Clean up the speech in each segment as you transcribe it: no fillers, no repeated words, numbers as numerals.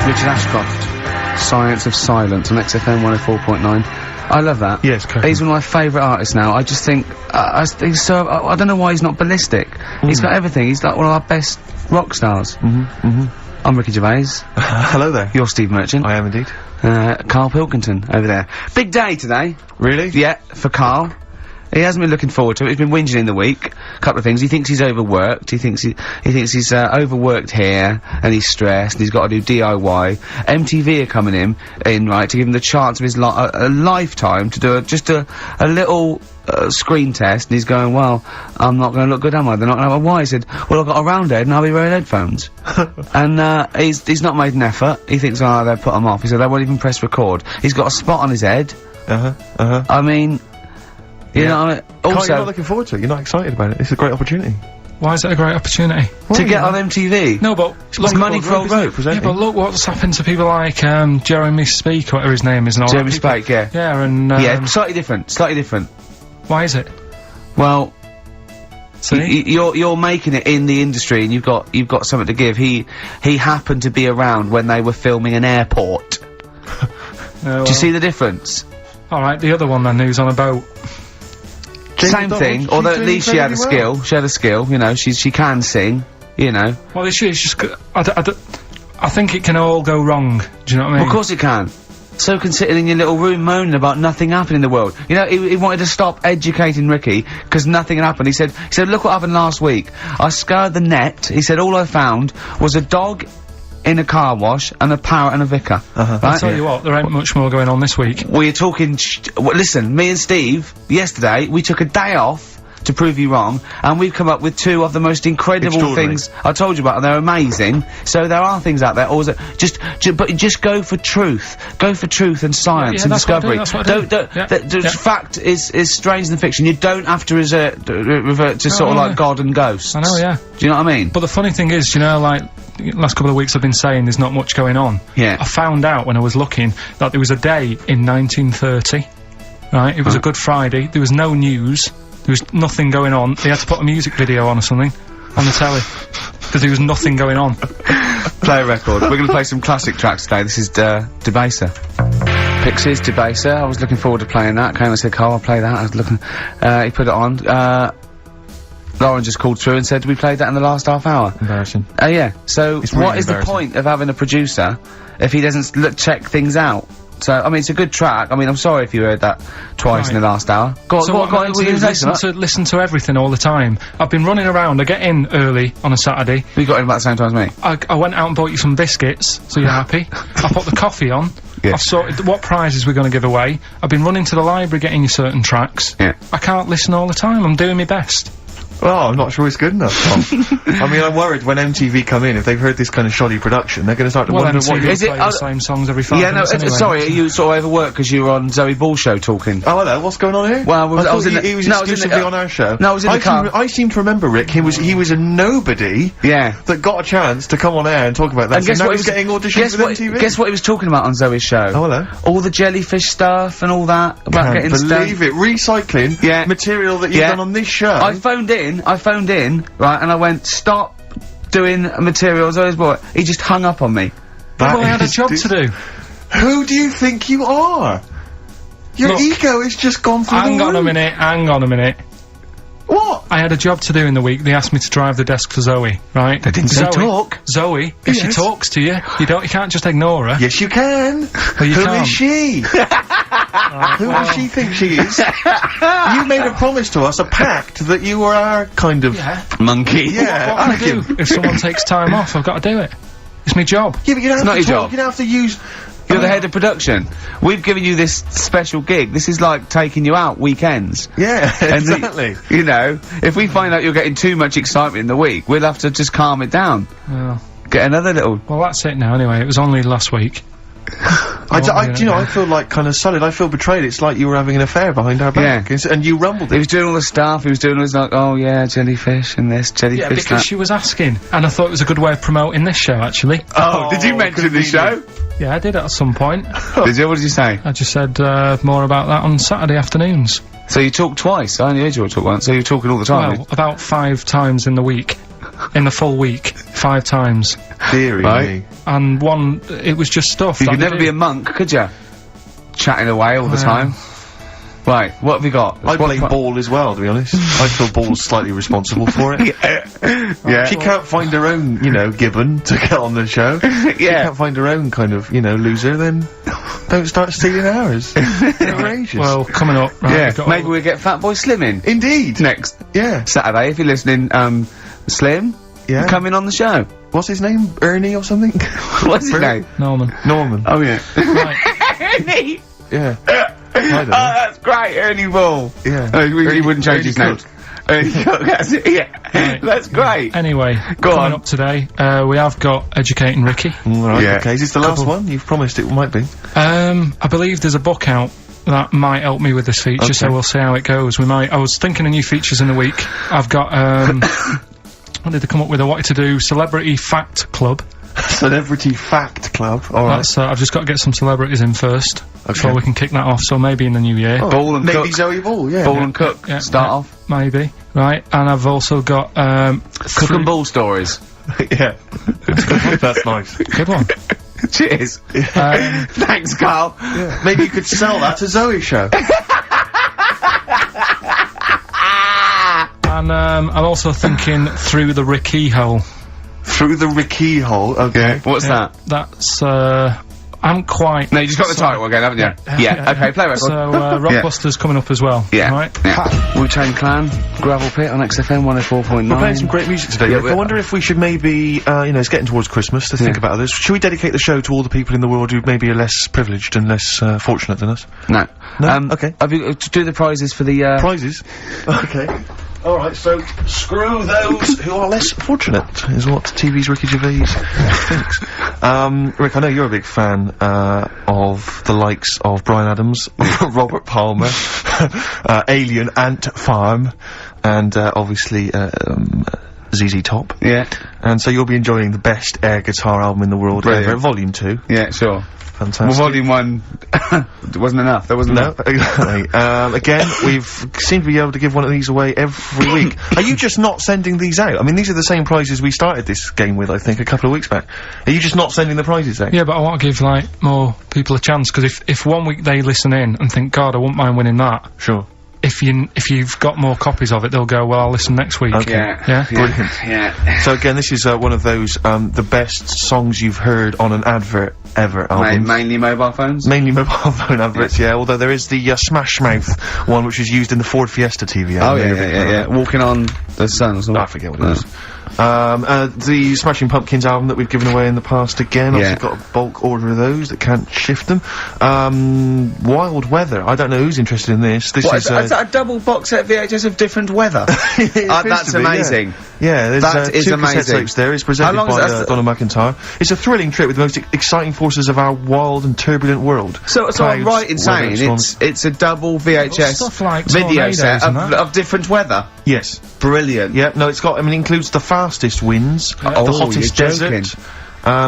Richard Ashcroft, Science of Silence on XFM 104.9. I love that. Yes, he's one of my favourite artists now. I just think, I don't know why he's not ballistic. He's got everything. He's like one of our best rock stars. I'm Ricky Gervais. Hello there. You're Steve Merchant. I am indeed. Carl Pilkington over there. Big day today. Really? Yeah, for Carl. He hasn't been looking forward to it. He's been whinging in the week. A couple of things. He thinks he's overworked. He thinks he's overworked here, and he's stressed, and he's got to do DIY. MTV are coming in, right, to give him the chance of his a lifetime to do just a little screen test, and he's going, well, I'm not going to look good, am I? They're not going to have a why? He said, well, I've got a round head, and I'll be wearing headphones. And, he's not made an effort. He thinks, oh, they'll put him off. He said, they won't even press record. He's got a spot on his head. I mean, you know, also, you're not looking forward to it. You're not excited about it. It's a great opportunity. Why is it a great opportunity? To get on MTV. No, but it's money for old rope. Yeah, but look what's happened to people like Jeremy Speake, whatever his name is, and all Jeremy Speake, yeah. Yeah, and yeah, slightly different. Why is it? Well, see, you're making it in the industry, and you've got something to give. He happened to be around when they were filming an airport. Do you see the difference? All right, the other one then, who's on a boat. Same thing, although at least she had a skill. She had a skill, you know. She can sing, you know. Well, it's just I think it can all go wrong. Do you know what I mean? Well, of course it can. So can sitting in your little room moaning about nothing happening in the world. You know, he wanted to stop educating Ricky because nothing had happened. He said, look what happened last week. I scoured the net. He said, all I found was a dog in a car wash and a parrot and a vicar. Right? I'll tell you what, there ain't much more going on this week. We're talking listen, me and Steve, yesterday, we took a day off to prove you wrong, and we've come up with two of the most incredible things I told you about, and they're amazing. So there are things out there, or is it just go for truth. Go for truth and science and discovery. Fact is stranger than fiction. You don't have to revert to sort of like God and ghosts. I know, yeah. Do you know what I mean? But the funny thing is, you know, like, last couple of weeks I've been saying there's not much going on. Yeah. I found out when I was looking that there was a day in 1930, right? It was a Good Friday, there was no news, there was nothing going on, they had to put a music video on or something, on the telly, because there was nothing going on. Play a record. We're gonna play some classic tracks today. This is, Debaser. Pixies, Debaser. I was looking forward to playing that. Came and said, Carl, I'll play that. I was looking, he put it on. Lauren just called through and said we played that in the last half hour. Embarrassing. Yeah. So, really what is the point of having a producer if he doesn't check things out? So, I mean, it's a good track. I mean, I'm sorry if you heard that twice in the last hour. Go on, listen to everything all the time. I've been running around, I get in early on a Saturday. You got in about the same time as me. I went out and bought you some biscuits, so you're happy. I put the coffee on. Yeah. I've sorted what prizes we're gonna give away. I've been running to the library getting you certain tracks. Yeah. I can't listen all the time, I'm doing my best. Well, I'm not sure it's good enough, Tom. I mean, I'm worried when MTV come in, if they've heard this kind of shoddy production, they're gonna start to wonder what is it. The same songs every 5 minutes anyway. Sorry, you sort of overworked because you were on Zoe Ball's show talking. Oh, hello, what's going on here? Well, I was he was exclusively on our show. No, I was in the car. I seem to remember, Rick, he was a nobody. Yeah. That got a chance to come on air and talk about that. And guess what? He's getting auditions with MTV. Guess what he was talking about on Zoe's show? Oh, hello. All the jellyfish stuff and all that about getting believe it. Recycling material that you've done on this show. I phoned in, right, and I went, stop doing materials. He just hung up on me. Well, I had a job to do. Who do you think you are? Your ego has just gone through the roof. Hang on a minute. What? I had a job to do in the week. They asked me to drive the desk for Zoe, right? They didn't say talk. Zoe, yes, she talks to you. You can't just ignore her. Yes, you can. Well, you Who can't. is she? Who does she think she is? You made a promise to us, a pact, that you were our kind of monkey. Yeah. What can I do? If someone takes time off, I've got to do it. It's my job. Yeah, but you don't have to talk. You don't have to use. You're the head of production. We've given you this special gig. This is like taking you out weekends. Yeah, exactly. You know, if we find out you're getting too much excitement in the week, we'll have to just calm it down. Well, get another little. Well, that's it now. Anyway, it was only last week. I feel like kind of solid. I feel betrayed. It's like you were having an affair behind our back, and you rumbled it. He was doing all the stuff. He was doing all this like, oh yeah, jellyfish and this jellyfish. Yeah, because she was asking, and I thought it was a good way of promoting this show, actually. Oh, did you mention the show? Yeah, I did at some point. Did you? What did you say? I just said more about that on Saturday afternoons. So you talked twice. I only heard you talk once. So you're talking all the time. Well, about 5 times in the week. In the full week. 5 times. Deary Right. me. And one, it was just stuff. You that could they never do. be a monk, could you? Chatting away all the Well. time. Right, what have we got? I What blame Ball as well, to be honest. I feel Ball's slightly responsible for it. Yeah. She can't find her own, you know, gibbon to get on the show. She Yeah. can't find her own kind of, you know, loser, then don't start stealing ours. Outrageous. Well, coming up, right, Yeah, we've got maybe all- we get Fatboy Slim in Indeed. next Yeah. Saturday. If you're listening, Slim, Yeah. come in on the show. What's his name? Ernie or something? What's his Bert? name? Norman. Norman. Oh, yeah. Right. Ernie! Yeah. I don't Oh, know. that's great, Ernie Ball. Yeah. Oh, he Ernie- wouldn't change Ernie his name. Cook. Ernie Cook, that's it, yeah. Right. That's great. Anyway, Go coming on. up today, we have got Educating Ricky. All right. Yeah. Okay. Is this the last Couple. one? You've promised it might be. I believe there's a book out that might help me with this feature, so Okay. we'll see how it goes. I was thinking of new features in the week. I've got, what did they come up with? I wanted to do Celebrity Fact Club. Celebrity Fact Club. All right. That's, I've just got to get some celebrities in first, before we can kick that off, so maybe in the new year. Oh, Ball and maybe Cook. Zoe Ball. Yeah. Ball and Cook, Yeah, start yeah, off. Maybe. Right, and I've also got, Cook and Ball stories. Yeah. That's nice. good one. Cheers. Thanks, Carl. Yeah. Maybe you could sell that to Zoe Show. And, I'm also thinking Through the Ricky Hole. Through the Ricky hole. Okay. What's that? That's, I'm quite... No, you just got the title again, haven't you? Yeah. Okay, play record. So, Rockbusters coming up as well. Yeah. Right? Yeah. Wu-Tang Clan, Gravel Pit on XFM 104.9. We're playing some great music today. Yeah, Rick. I wonder if we should maybe, you know, it's getting towards Christmas to think about this. Should we dedicate the show to all the people in the world who maybe are less privileged and less fortunate than us? No. No? Okay. Have you, do the prizes for the, Prizes? Okay. Alright, so screw those who are less fortunate, is what TV's Ricky Gervais thinks. Rick, I know you're a big fan, of the likes of Bryan Adams, Robert Palmer, Alien Ant Farm, and, obviously, ZZ Top. Yeah. And so you'll be enjoying the best air guitar album in the world Brilliant. ever, Volume 2. Yeah, sure. Fantastic. Well, Volume 1 wasn't enough. There wasn't No, enough. exactly. Again, we've seemed to be able to give one of these away every week. Are you just not sending these out? I mean, these are the same prizes we started this game with, I think, a couple of weeks back. Are you just not sending the prizes out? Yeah, but I want to give, like, more people a chance, because if 1 week they listen in and think, God, I wouldn't mind winning that, Sure. if you've got more copies of it, they'll go, well, I'll listen next week. Okay. Yeah? Brilliant. Yeah. So again, this is one of those, the best songs you've heard on an advert ever album. Mainly mobile phones? Mainly mobile phone adverts, yeah, although there is the, Smash Mouth one, which is used in the Ford Fiesta TV ad. Oh, Maybe yeah, a bit yeah, yeah. Walking on the sun or something. I forget what it is. The Smashing Pumpkins album that we've given away in the past again. Yeah. I've got a bulk order of those that can't shift them. Wild Weather. I don't know who's interested in this. This What, is, is that a double box set VHS of different weather? it appears That's to be, amazing. Yeah, there's That is two amazing. cassette tapes there. It's presented How long is by that- Donna McIntyre. It's a thrilling trip with the most exciting forces of our wild and turbulent world. So I'm Clouds, right in weather, saying storms. it's a double VHS Stuff like video tornadoes set and of, that. of different weather. Yes. Brilliant. Yeah, no, it's got, I mean, it includes the fastest winds, the Oh, hottest you're desert, joking.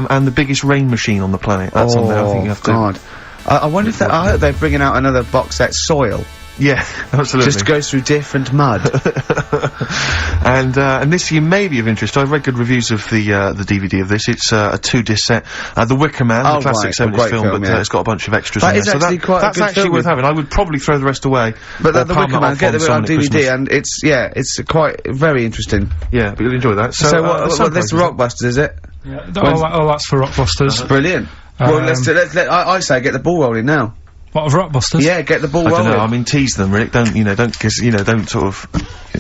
and the biggest rain machine on the planet. That's on there, I think you have to... God. I wonder if I hope they're bringing out another box set, Soil, Yeah, absolutely. just goes through different mud. And this you may be of interest. I've read good reviews of the DVD of this. It's a 2-disc set. The Wicker Man, Oh, the classic right, a 70s great film, film, but yeah. it's got a bunch of extras That in is there. actually quite a that's good actually film. worth having. I would probably throw the rest away. But or the palm Wicker it Man, off get the bit on someone at DVD, Christmas. and it's quite very interesting. Yeah, but you'll enjoy that. So, So some what this prizes. Rockbusters, is it? Yeah, all that's for Rockbusters. Brilliant. Well, I say get the ball rolling now. What, of Rockbusters? Yeah, get the ball I don't rolling. know, I mean, tease them, Rick. Don't, you know, don't sort of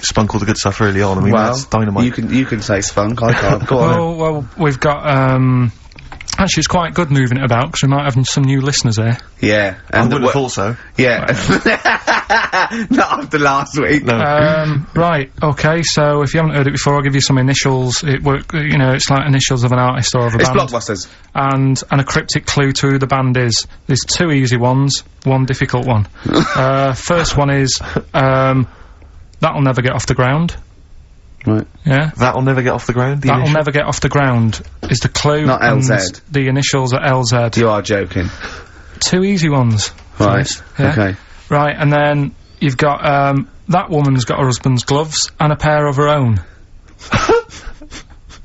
spunk all the good stuff early on. I mean, well, that's dynamite. you can say spunk, I can't. Go on. Well, we've got, actually it's quite good moving it about, because we might have some new listeners here. Yeah. I wouldn't have thought so. Yeah. Not after last week. No. Right, okay, so if you haven't heard it before, I'll give you some initials. You know, it's like initials of an artist or of a It's band. Blockbusters. And a cryptic clue to who the band is. There's 2 easy ones, 1 difficult one. First one is, That'll Never Get Off the Ground. Right. Uh, Yeah? That'll never get off the ground. The That'll initial? Never Get Off the Ground is the clue. Not and LZ. The initials are LZ. You are joking. 2 easy ones. Right. First, yeah? Okay. Right, and then you've got, that woman's got her husband's gloves and a pair of her own.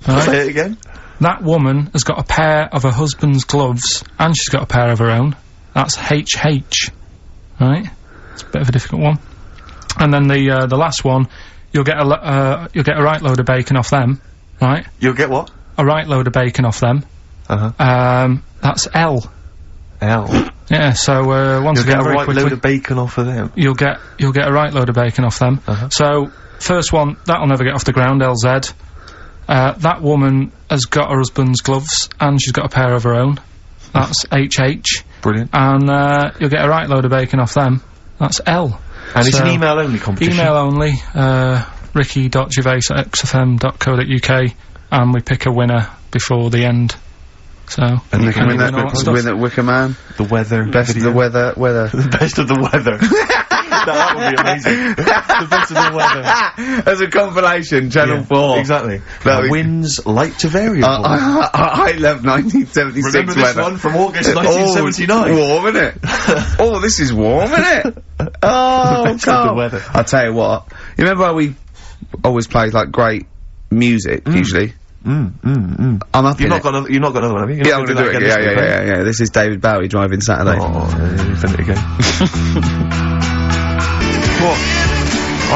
Right? Say it again. That woman has got a pair of her husband's gloves, and she's got a pair of her own. That's HH. Right? It's a bit of a difficult one. And then the last one, you'll get a right load of bacon off them. Right? You'll get what? A right load of bacon off them. That's L. L. Yeah, so, once You'll again, get a very right quickly, load of bacon off of them. you'll get a right load of bacon off them. So, first one, that'll never get off the ground, LZ. That woman has got her husband's gloves, and she's got a pair of her own. That's HH. Brilliant. And, you'll get a right load of bacon off them. That's L. And it's So, an email-only competition. Email only, ricky.gervais@xfm.co.uk, and we pick a winner before the end. So, And you can win all that stuff. Win at Wicker Man. The weather. Best of the weather. The best of the weather. That would be amazing. The best of the weather. As a compilation, Channel 4. Exactly. That we- Winds light to variable. I love 1976 Remember this weather. one from August 1979? Warm, isn't it? Oh, this is warm, isn't it? Oh, The best of the Carl. weather. I'll tell you what. You remember how we always played, like, great music, usually? I'm up You've in not it. got another one, have you? Yeah, I'm gonna do it. Yeah. This is David Bowie driving Saturday. Oh, invent it again. What?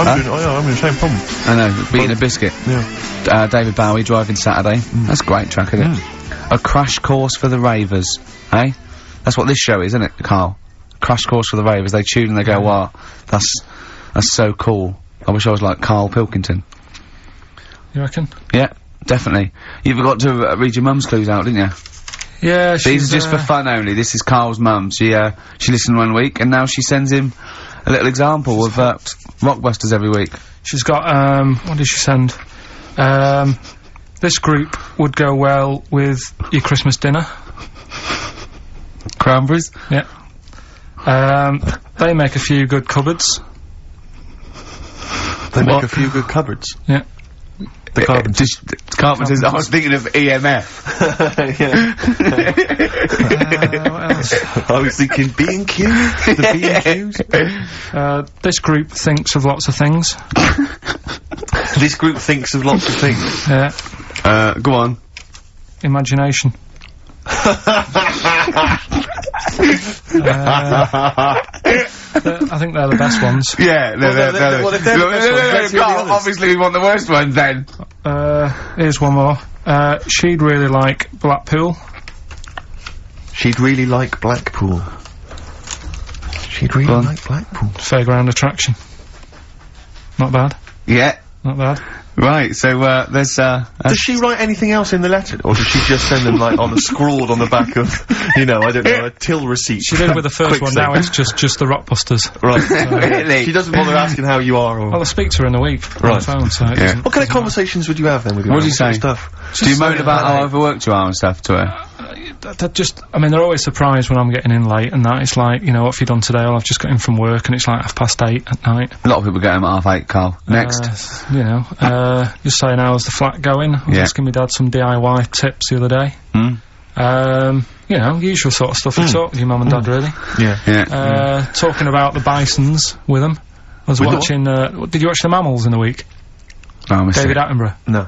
I'm in the same problem. I know, beating a biscuit. Yeah. David Bowie driving Saturday. That's a great track, isn't it? A crash course for the ravers, eh? That's what this show is, isn't it, Carl? Crash course for the ravers. They tune and they go, wow, that's so cool. I wish I was like Carl Pilkington. You reckon? Yeah, definitely. You've got to read your mum's clues out, didn't you? Yeah, These are just for fun only. This is Carl's mum. She listened one week, and now she sends him a little example of Rockbusters every week. She's got, what did she send? This group would go well with your Christmas dinner. Cranberries? Yeah. They make a few good cupboards. They make a few good cupboards. Yeah. The Carpenters. Carpenters. I was thinking of EMF. What else? I was thinking B&Q. The B&Qs. This group thinks of lots of things. This group thinks of lots of things. Yeah. Go on. Imagination. I think they're the best ones. Yeah, Well, if they're the best ones, let's hear the others. obviously we want the worst ones then. Here's one more. She'd really like Blackpool. She'd really like Blackpool. She'd really like Blackpool. Fairground attraction. Not bad. Yeah. Not bad. Right, so, there's, Does she write anything else in the letter? Or does she just send them, like, scrawled on the back of, you know, I don't know, a till receipt? She did with the first one, now it's just the Rockbusters. Right. Really? She doesn't bother asking how you are, or... I'll speak to her in a week on the Right. phone, so it Yeah. doesn't- What kind of conversations would you have then with your What do you sort of say? stuff? do you moan about how overworked you are and stuff to her? I mean, they're always surprised when I'm getting in late and that. It's like, you know, what have you done today? Well, I've just got in from work and it's like 8:30 at night. A lot of people get home at 8:30, Carl. Next. You know, just saying how's the flat going. I was Yeah. asking my dad some DIY tips the other day. You know, usual sort of stuff you talk with your mum and dad, really. Yeah. Yeah. Talking about the Bisons with them. I was watching, did you watch The Mammals in the week? Oh, I missed David it. Attenborough. No.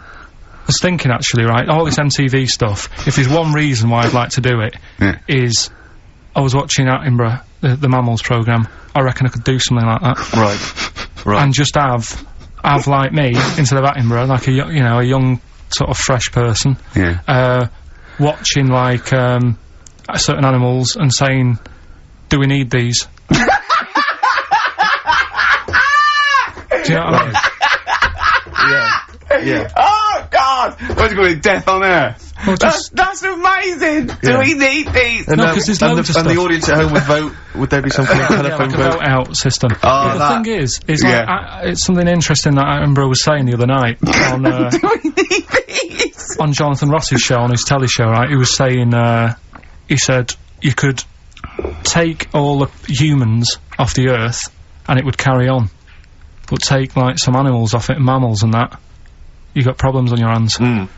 I was thinking, actually, right, all this MTV stuff, if there's one reason why I'd like to do it, Yeah. is I was watching Attenborough, the Mammals programme. I reckon I could do something like that. Right. And just have like me, instead of Attenborough, like a young, sort of fresh person, Yeah. watching, like, certain animals and saying, do we need these? Do you know what I mean? Yeah. Oh, God! What do you call it? Death on Earth? Well, just- That's amazing! Do Yeah. we need these? And, No, 'cause there's loads of and the stuff. audience at home would vote. Would there be some kind of Yeah, telephone like a vote? vote out system. Oh, But the that- thing is yeah. like, it's something interesting that Attenborough was saying the other night on, Do we need these? on Jonathan Ross's show, on his telly show, right? He was saying, he said you could take all the humans off the earth and it would carry on. But take, like, some animals off it, mammals and that, you got problems on your hands. I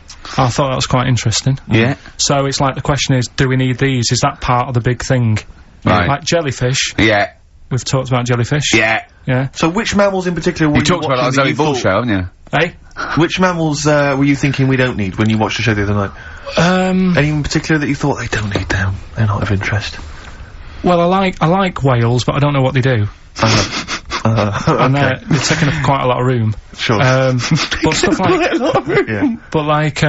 thought that was quite interesting. Yeah. So it's like, the question is, do we need these? Is that part of the big thing? Right. Like jellyfish. Yeah. We've talked about jellyfish. Yeah. Yeah. So which mammals in particular were You talked about it on watching that Zoe you Ball thought- show, haven't you? Eh? Which mammals, were you thinking we don't need when you watched the show the other night? Any in particular that you thought they don't need them? They're not of interest. Well, I like whales, but I don't know what they do. And okay. they're taking up quite a lot of room. Sure. But stuff like, Yeah. but like,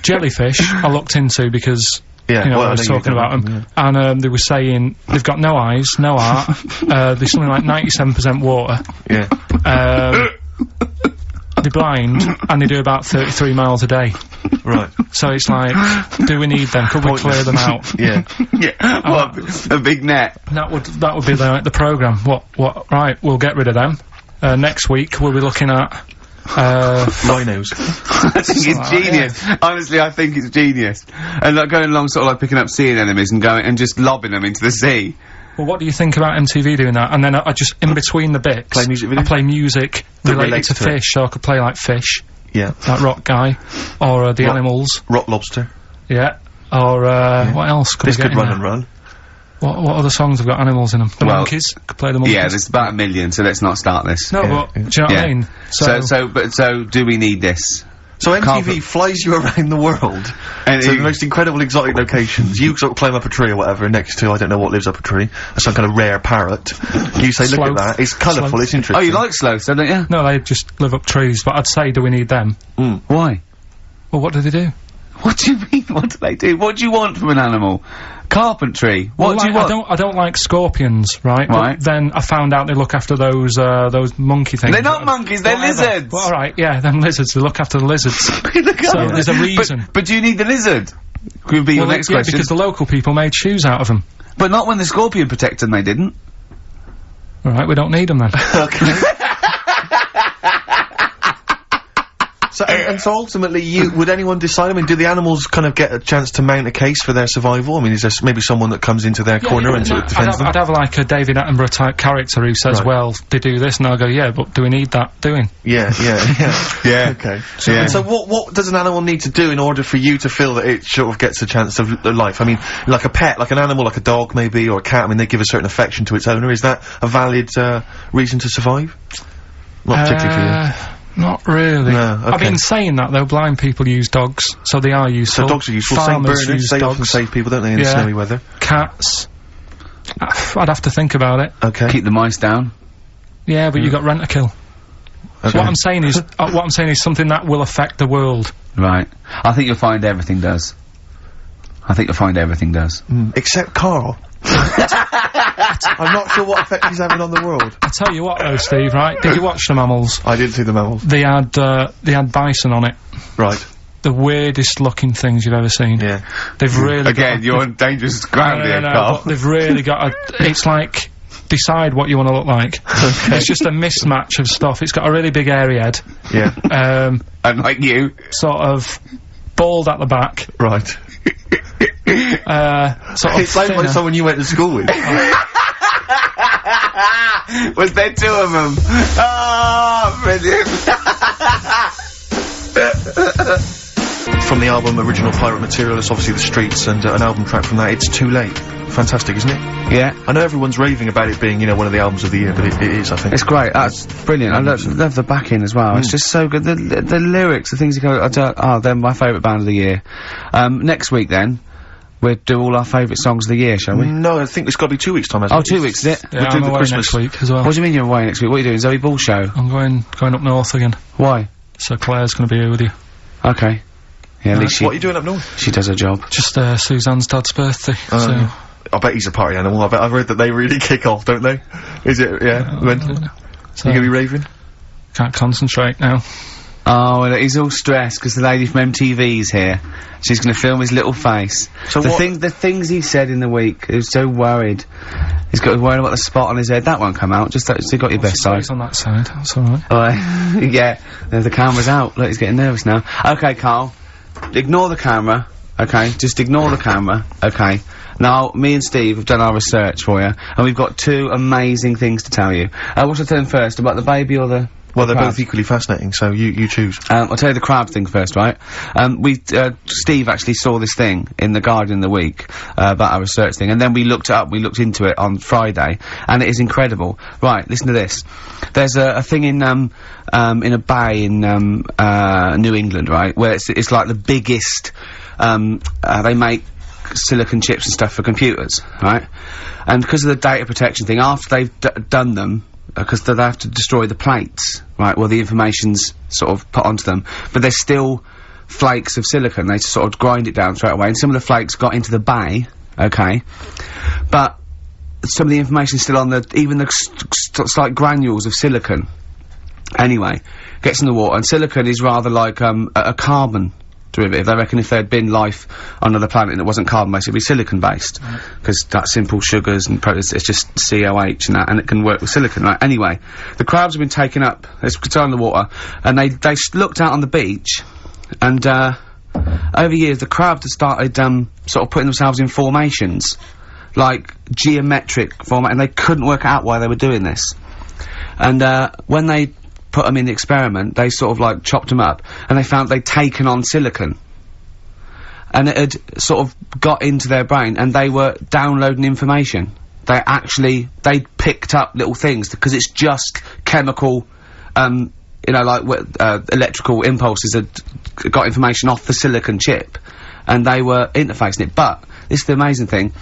jellyfish, I looked into because, Yeah, you know, well, I was I know you talking about don't, them, and, they were saying they've got no eyes, no heart, there's something like 97% water, Yeah. they're blind, and they do about 33 miles a day. Right. So it's like, do we need them? Could we clear them out? Yeah. Yeah. What? A big net. That would be the programme. What, right, we'll get rid of them. Next week, we'll be looking at, Rhinos. I think it's genius. Honestly, I think it's genius. And like going along sort of like picking up sea anemones and going and just lobbing them into the sea. well, what do you think about MTV doing that? And then I just, in between the bits, Play music I videos? play music That related relates to to it. fish, so I could play like Fish, Yeah. like Rock Guy, or the Rock- Animals, Rock Lobster. yeah, or what else could This I get could in run there? and run. What other songs have got animals in them? The Well, Monkeys, could play the Monkeys. Yeah, there's about 1 million, so let's not start this. No, Yeah, but, yeah. do you know what I mean? So do we need this? So MTV Carpet. flies you around the world And to you- the most incredible exotic locations. You sort of climb up a tree or whatever next to, I don't know what lives up a tree, some kind of rare parrot. You say, look Sloth. at that, it's colourful, Sloth. it's interesting. Oh, you like sloths, don't you? No, they just live up trees, but I'd say, do we need them? Why? Well, what do they do? What do you mean? What do they do? What do you want from an animal? Carpentry. What Well, do you like, want? I don't like scorpions, right? Right. But then I found out they look after those monkey things. They're not monkeys, they're Whatever. lizards. Well, alright, yeah, them lizards, they look after the lizards. Look at So them. there's a reason. But do you need the lizard? Could be your Well, next yeah, question. because the local people made shoes out of them. But not when the scorpion protected them, they didn't. Alright, we don't need them then. Okay. So, and so ultimately, would anyone decide? I mean, do the animals kind of get a chance to mount a case for their survival? I mean, is there maybe someone that comes into their corner and sort of defends them? I'd have like a David Attenborough type character who says, Right. well, they do this, and I'll go, yeah, but do we need that doing? Yeah. Yeah. Okay. Yeah. And so what does an animal need to do in order for you to feel that it sort of gets a chance of life? I mean, like a pet, like an animal, like a dog maybe, or a cat, I mean, they give a certain affection to its owner. Is that a valid, reason to survive? Not particularly for you. Not really. No, I've okay. been saying that though, blind people use dogs, so they are useful. So dogs are useful. St. Farmers Bernards, use they dogs. often save people, don't they, in Yeah. snowy weather? Cats. I'd have to think about it. Okay. Keep the mice down. Yeah, but you got Rent-A-Kill. okay. So what I'm saying is something that will affect the world. Right. I think you'll find everything does. I think you'll find everything does. Except Carl. I'm not sure what effect he's having on the world. I tell you what though, Steve, right? Did you watch the mammals? I didn't see the mammals. They had bison on it. Right. The weirdest looking things you've ever seen. Yeah. They've really Again, you're on dangerous ground here, Carl. but they've really got a, it's like, decide what you want to look like. It's just a mismatch of stuff. It's got a really big airy head, Yeah. Unlike you. sort of bald at the back, Right. sort of It's like thinner. someone you went to school with. Was there two of them? Oh, brilliant. From the album Original Pirate Material, it's obviously The Streets, and an album track from that, It's Too Late. Fantastic, isn't it? Yeah. I know everyone's raving about it being, you know, one of the albums of the year, but it is, I think. It's great. That's brilliant. I love the backing as well. It's just so good. The lyrics, the things you go, they're my favourite band of the year. Next week then, we'll do all our favourite songs of the year, shall we? No, I think it's got to be 2 weeks' time, hasn't Oh, it? 2 weeks, is it? Yeah, we'll do I'm the away Christmas. next week as well. What do you mean you're away next week? What are you doing? Zoe Ball show? I'm going up north again. Why? So Claire's going to be here with you. Okay. Yeah, at least What are you doing up north? she does her job. Just Suzanne's dad's birthday. So I bet he's a party animal. I've heard that they really kick off, don't they? Is it? Yeah. When? so You gonna be raving? can't concentrate now. Oh, well, he's all stressed because the lady from MTV's here. She's going to film his little face. So the what- the things he said in the week, he was so worried. He's got worried about the spot on his head. That won't come out. Just you got your best side. It's on that side. That's all right. Yeah, the camera's out. Look, he's getting nervous now. Okay, Carl. Ignore the camera. Okay, just ignore the camera. Okay. Now, me and Steve have done our research for you, and we've got two amazing things to tell you. What should I tell him first, about the baby or the Well, they're crabs. both equally fascinating, so you choose. I'll tell you the crab thing first, right? Steve actually saw this thing in the Guardian of the Week, about our research thing, and then we looked it up, we looked into it on Friday, and it is incredible. Right, listen to this. There's a thing in a bay in, New England, right, where it's like the biggest, they make silicon chips and stuff for computers, right? And because of the data protection thing, after they've done them, because they have to destroy the plates, right, well the information's sort of put onto them, but there's still flakes of silicon, they sort of grind it down straight away, and some of the flakes got into the bay, okay, but some of the information's still on even the slight granules of silicon, anyway, gets in the water, and silicon is rather like, a carbon derivative. They reckon if there had been life on another planet that wasn't carbon-based, it'd be silicon-based. Because that simple sugars and proteins, it's just COH and that, and it can work with silicon, right? Anyway, the crabs have been taken up, it's in the water, and they looked out on the beach, and, over the years, the crabs have started, sort of putting themselves in formations, like geometric format, and they couldn't work out why they were doing this. And, when they put them in the experiment, they sort of like chopped them up, and they found they'd taken on silicon. And it had sort of got into their brain, and they were downloading information. They picked up little things, because it's just chemical, you know, like, electrical impulses had got information off the silicon chip, and they were interfacing it. But, this is the amazing thing,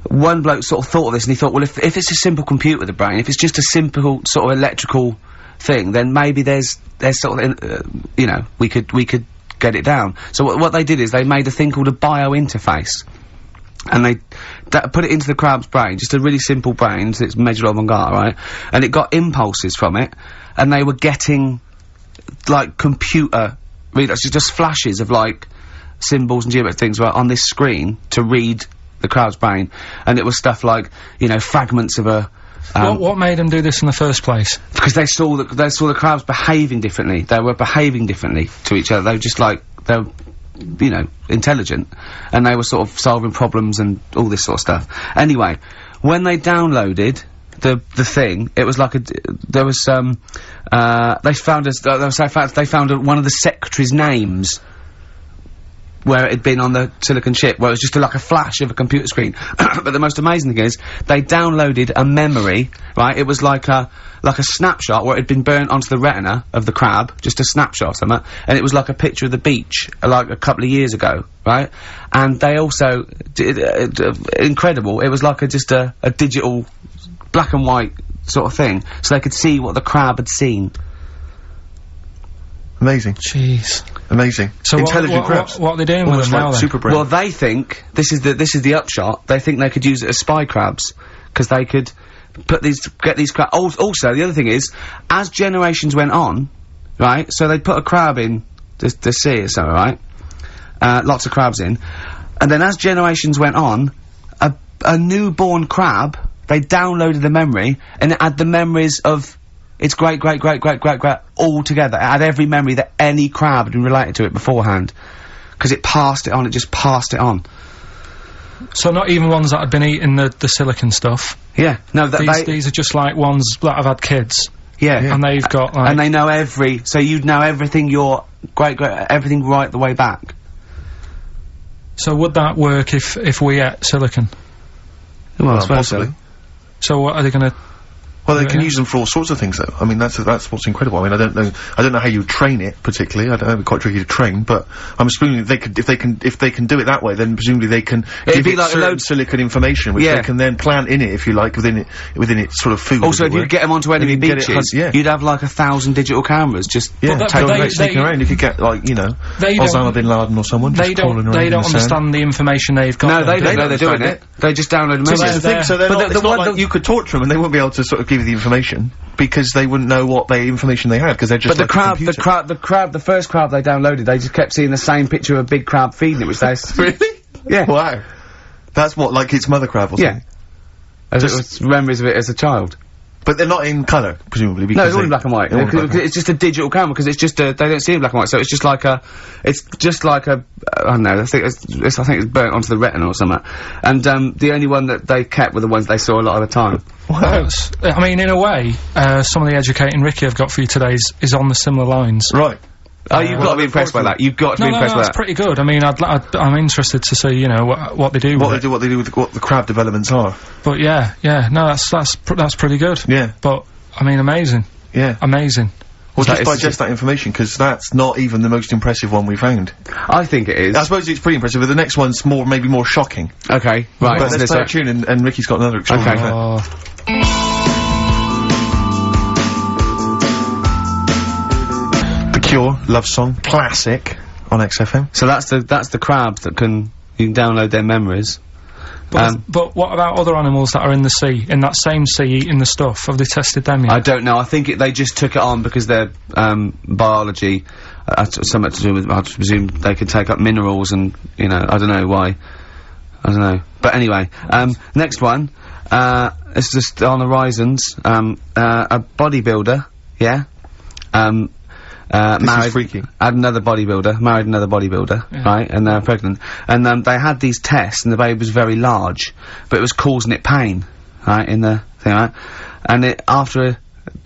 one bloke sort of thought of this, and he thought, well, if it's a simple computer with a brain, if it's just a simple sort of electrical thing, then maybe there's sort of, you know, we could get it down. So what they did is they made a thing called a biointerface, and they put it into the crab's brain, just a really simple brain, so it's measured avant-garde, right? And it got impulses from it, and they were getting, like, computer readouts, just flashes of, like, symbols and geometric things, right, on this screen to read the crab's brain, and it was stuff like, you know, fragments of a, what made them do this in the first place? Because they saw the crabs behaving differently. They were behaving differently to each other. They were just like, they were, you know, intelligent. And they were sort of solving problems and all this sort of stuff. Anyway, when they downloaded the thing, it was like there was, they found one of the secretary's names where it had been on the silicon chip, where it was just like a flash of a computer screen. But the most amazing thing is, they downloaded a memory, right? It was like a snapshot where it had been burnt onto the retina of the crab, just a snapshot or something, and it was like a picture of the beach, like a couple of years ago, right? And they also did, incredible, it was like just a digital, black and white sort of thing, so they could see what the crab had seen. Amazing. Jeez. Amazing. So intelligent crabs. What are they doing with them now, then? Super brain. Well, they think, this is the upshot, they think they could use it as spy crabs, because they could get these crabs. Also, the other thing is, as generations went on, right, so they'd put a crab in the sea or something, right, lots of crabs in, and then as generations went on, a newborn crab, they downloaded the memory, and it had the memories of its great all together. It had every memory that any crab had been related to it beforehand. Because it passed it on, it just passed it on. So not even ones that had been eating the silicon stuff? Yeah. No, these are just like ones that have had kids? Yeah. And they've got, like... And they know so you'd know everything everything right the way back. So would that work if we ate silicon? Well, I suppose possibly. So what are they gonna... Well, they can use them for all sorts of things, though. I mean, that's what's incredible. I mean, I don't know how you train it particularly. I don't know, it'd be quite tricky to train, but I'm assuming if they can do it that way, then presumably they can give it like certain silicon information, which they can then plant in it, if you like, within its sort of food. Also, if you get them onto enemy beaches, you'd have like 1,000 digital cameras just sneaking around. You could get, like, you know, Osama bin Laden or someone just crawling around. They don't understand the information they've got. No, they don't know they're doing it. They just download them. So it's not like you could torture them and they wouldn't be able to sort of give you the information, because they wouldn't know what information they had, because they're just. But the first crab they downloaded, they just kept seeing the same picture of a big crab feeding it, which they really? Yeah. Wow. That's what, like its mother crab or something? Yeah. As it was memories of it as a child. But they're not in colour, presumably, because no, it's all in black and white. It's just a digital camera, because it's just they don't see it in black and white, so it's just like I don't know, I think it's burnt onto the retina or something. And, the only one that they kept were the ones they saw a lot of the time. I mean, in a way, some of the educating Ricky I've got for you today is on the similar lines. Right. Oh, you've got to be impressed by that. You've got to be impressed by that's that. pretty good. I mean, I'm interested to see, you know, what they do. What they do with what the crab developments are. But yeah, no, that's pretty good. Yeah. But I mean, amazing. Yeah. Amazing. Well, just digest that information, because that's not even the most impressive one we found. I think it is. I suppose it's pretty impressive, but the next one's maybe more shocking. Okay, right. But let's play a tune, and Ricky's got another extraordinary fact. The Cure, Love Song, classic on XFM. So that's the crabs that you can download their memories. But what about other animals that are in the sea, in that same sea, eating the stuff? Have they tested them yet? I don't know. I think they just took it on because their biology, something to do with, I presume they could take up minerals and, you know, I don't know why. I don't know. But anyway, next one, it's just on the horizons, a bodybuilder, yeah? This is freaky. Married another bodybuilder, Yeah. right? And they're pregnant. And, they had these tests and the baby was very large, but it was causing it pain, right, in the thing, right? And after,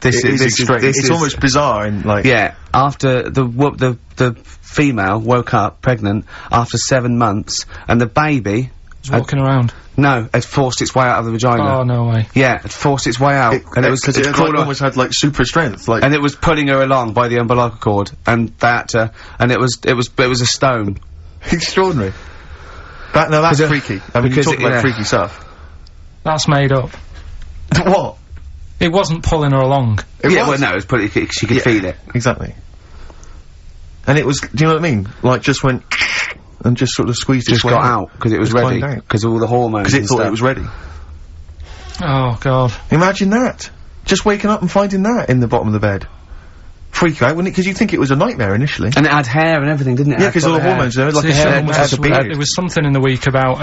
it's almost bizarre and like... Yeah, after the female woke up pregnant after 7 months, and the baby... It's walking around. No, had forced its way out of the vagina. Oh, no way. Yeah, it forced its way out. And it was, because it almost had, like, super strength, like... And it was pulling her along by the umbilical cord, and that, and it was a stone. Extraordinary. That's freaky. I mean, you talk about freaky stuff. That's made up. What? It wasn't pulling her along. Well, no, it was she could feel it. Exactly. And it was, do you know what I mean? Like, just went... and just sort of squeezed its way got out, because it was ready. Because all the hormones. Because it thought it was ready. Oh, God. Imagine that. Just waking up and finding that in the bottom of the bed. Freak you out, wouldn't it? Because you'd think it was a nightmare initially. And it had hair and everything, didn't it? Yeah, because all the hormones there, like a hair almost had a beard. There was something in the week about,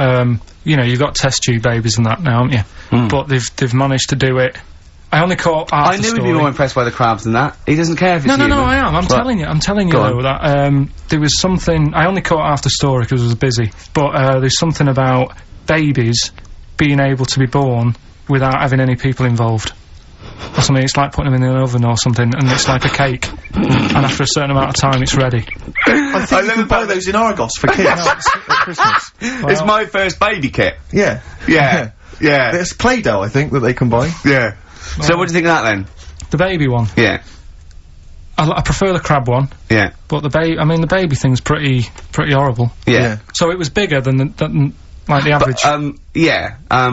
you know, you've got test tube babies and that now, haven't you? But they've managed to do it. I only caught half the story. I knew he'd be more impressed by the crabs than that. He doesn't care if it's human. No, I am. I'm telling you though, that, there was something, I only caught half the story because I was busy, but, there's something about babies being able to be born without having any people involved. Or something, it's like putting them in the oven or something, and it's like a cake. And after a certain amount of time, it's ready. I think you can buy those in Argos for kids at Christmas. Well, it's my first baby kit. Yeah. Yeah. Yeah. There's Play-Doh, I think, that they can buy. Yeah. So what do you think of that then? The baby one. Yeah. I prefer the crab one. Yeah. But the baby thing's pretty horrible. Yeah. So it was bigger than like the average.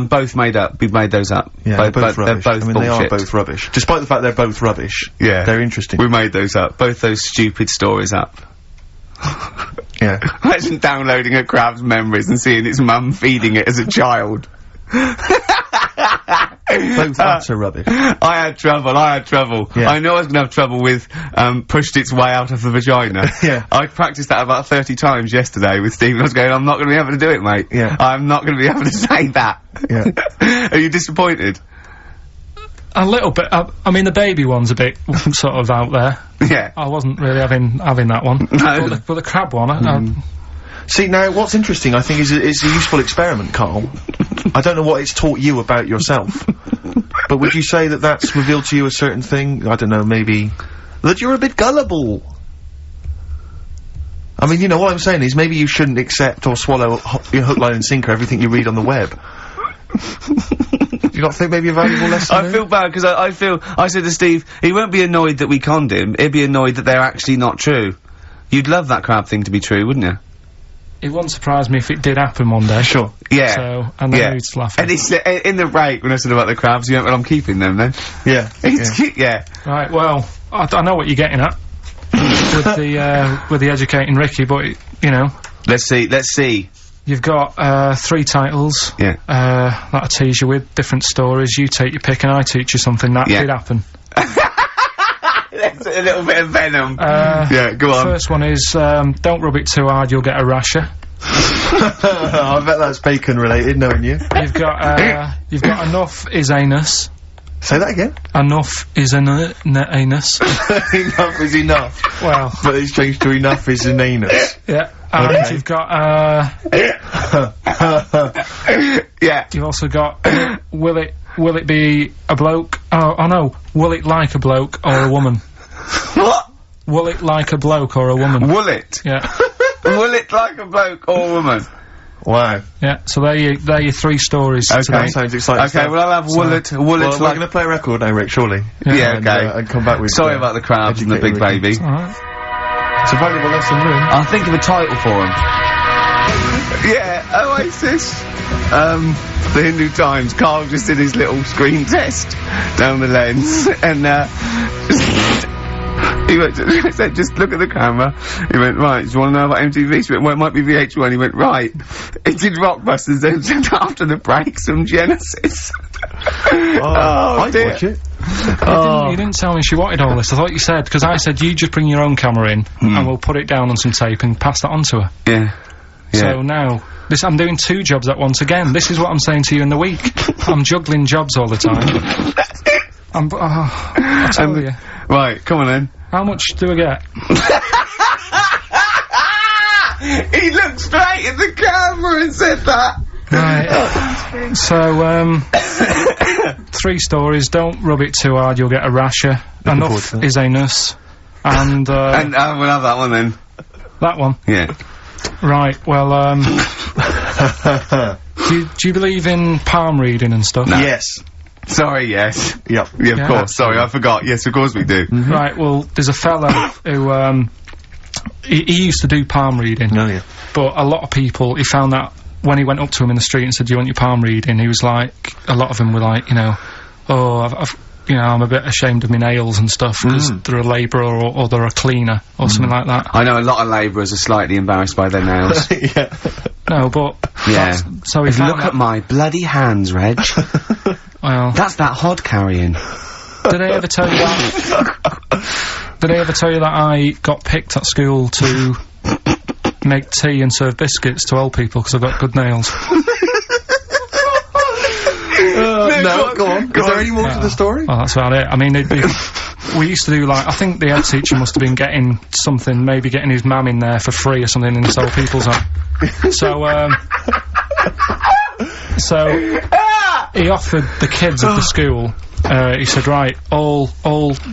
Both we made those up. Yeah, they're both rubbish. They're both they are both rubbish. Despite the fact they're both rubbish. Yeah. They're interesting. We made those up. Both those stupid stories up. Yeah. Imagine downloading a crab's memories and seeing its mum feeding it as a child. Both apps are rubbish. I had trouble. Yeah. I knew I was gonna have trouble with, pushed its way out of the vagina. Yeah. I practiced that about 30 times yesterday with Stephen. I was going, I'm not gonna be able to do it, mate. Yeah. I'm not gonna be able to say that. Yeah. Are you disappointed? A little bit. I mean, the baby one's a bit sort of out there. Yeah. I wasn't really having that one. No. But the crab one, See, now, what's interesting, I think, is a useful experiment, Carl. I don't know what it's taught you about yourself. But would you say that that's revealed to you a certain thing? I don't know, maybe... that you're a bit gullible. I mean, you know, what I'm saying is maybe you shouldn't accept or swallow hook, line and sinker everything you read on the web. Do you not think maybe a valuable lesson I feel bad, because I said to Steve, he won't be annoyed that we conned him, he'd be annoyed that they're actually not true. You'd love that crab thing to be true, wouldn't you? it wouldn't surprise me if it did happen one day. Sure. Yeah. So, and then he's laughing. And it's, in the break, when I said about the crabs, you went, well, I'm keeping them then. Yeah. Yeah. Right, well, I know what you're getting at. with the educating Ricky, but, you know. Let's see. You've got, 3 titles. Yeah. That I tease you with, different stories. You take your pick and I teach you something. That did happen. That's a little bit of venom. Yeah, go on. The first one is, don't rub it too hard, you'll get a rasher. I bet that's bacon related, knowing you. You've got enough is anus. Say that again. Enough is anus. Enough is enough. Well. But it's changed to enough is an anus. Yeah. And you've got, Yeah. you've also got, will it be a bloke? Oh no, will it like a bloke or a woman? What? Will it like a bloke or a woman? Will it? Yeah. Will it like a bloke or a woman? Wow. Yeah, so they're your 3 stories Okay. today. That sounds exciting. Okay, well I'll have will it well, we're like... gonna play a record now, Rick, surely. Yeah, And, okay. and come back with... Sorry about the crowds and the big educated Ricky. baby. Alright. It's a valuable lesson learned. I'll think of a title for him. Yeah, Oasis. The Hindu Times. Carl just did his little screen test down the lens, and he said, "Just look at the camera." He went, "Right, do you want to know about MTV?" She went, "Well, it might be VH1." He went, "Right." He did Rockbusters, then said after the break some Genesis. I'd dear. watch it. You didn't tell me she wanted all this. I thought you said, because I said you just bring your own camera in and we'll put it down on some tape and pass that on to her. Yeah. So now, I'm doing 2 jobs at once again. This is what I'm saying to you in the week. I'm juggling jobs all the time. I tell you. Right, come on then. How much do I get? He looked straight at the camera and said that. Right. So, 3 stories. Don't rub it too hard, you'll get a rasher. Enough is anus. And And we'll have that one then. that one. Yeah. Right, well, do you believe in palm reading and stuff? Yes. Sorry, yes. Yep. Yeah, of Yeah. course. Sorry, I forgot. Yes, of course we do. Right, well, there's a fella who, he used to do palm reading. No, yeah. But a lot of people, he found that when he went up to him in the street and said, "Do you want your palm reading?" he was like, a lot of them were like, you know, "Oh, I've you know, I'm a bit ashamed of my nails and stuff because they're a labourer or they're a cleaner or something like that." I know a lot of labourers are slightly embarrassed by their nails. Yeah. No, but Yeah. so he found Look out, at my bloody hands, Reg. well, That's that hod carrying. did I ever tell you that? Did I ever tell you that I got picked at school to make tea and serve biscuits to old people because I've got good nails? No, go on. Is there any more to the story? Well, that's about it. I mean, we used to do, like, I think the head teacher must have been getting something, maybe getting his mum in there for free or something in this old people's home. So he offered the kids of the school, he said, "Right, all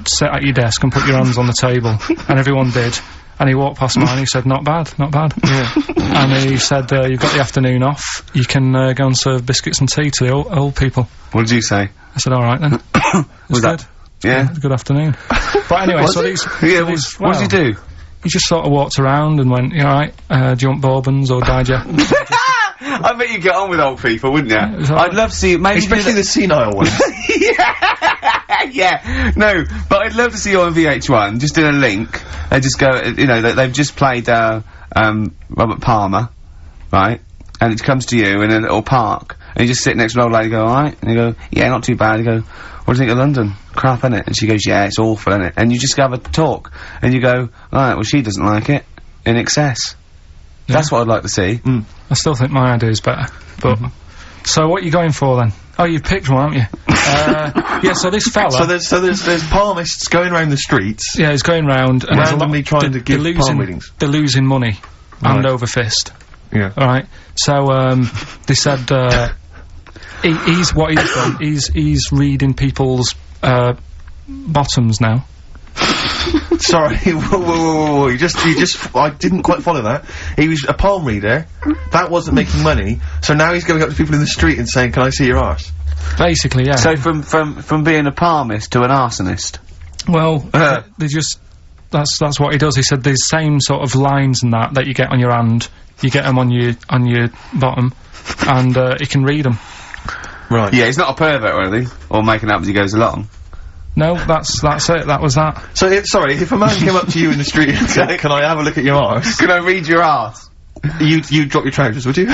sit at your desk and put your hands on the table," and everyone did. And he walked past mine and he said, "Not bad, not bad." Yeah. And he said, "You've got the afternoon off, you can go and serve biscuits and tea to the old people." What did you say? I said, "Alright then." Was good. that? Yeah. Good afternoon. But anyway, Was so it? these... Yeah, so these- what did you do? He just sort of walked around and went, "You alright? Do you want bourbons or digest?" I bet you get on with old people, wouldn't you? was alright. I'd love to see maybe Especially the senile ones. yeah, no, but I'd love to see you on VH1, just in a link, they just go, you know, they've just played, Robert Palmer, right, and it comes to you in a little park, and you just sit next to an old lady and go, "Alright," and you go, "Yeah, not too bad," you go, "What do you think of London? Crap, innit?" And she goes, "Yeah, it's awful, innit?" And you just have a talk, and you go, "Alright, well she doesn't like it, in excess." That's what I'd like to see. I still think my idea is better, but... So what are you going for then? Oh, you've picked one, haven't you? Yeah, so this fella... So there's palmists going around the streets. Yeah, he's going round and there's a lot- Randomly trying to give they're palm readings. They're losing money. Hand Right. over fist. Yeah. Alright, so, they said, he's what he's done, he's reading people's, bottoms now. Sorry, whoa. You just, I didn't quite follow that. He was a palm reader. That wasn't making money. So now he's going up to people in the street and saying, "Can I see your arse?" Basically, yeah. So from being a palmist to an arsonist. Well, they just, that's what he does. He said there's same sort of lines and that you get on your hand, you get them on your bottom, and, he can read them. Right. Yeah, he's not a pervert, really, or making up as he goes along. No, that's it, that was that. So, if a man came up to you in the street and said, "Can I have a look at your arse?" Can I read your arse? You'd drop your trousers, would you?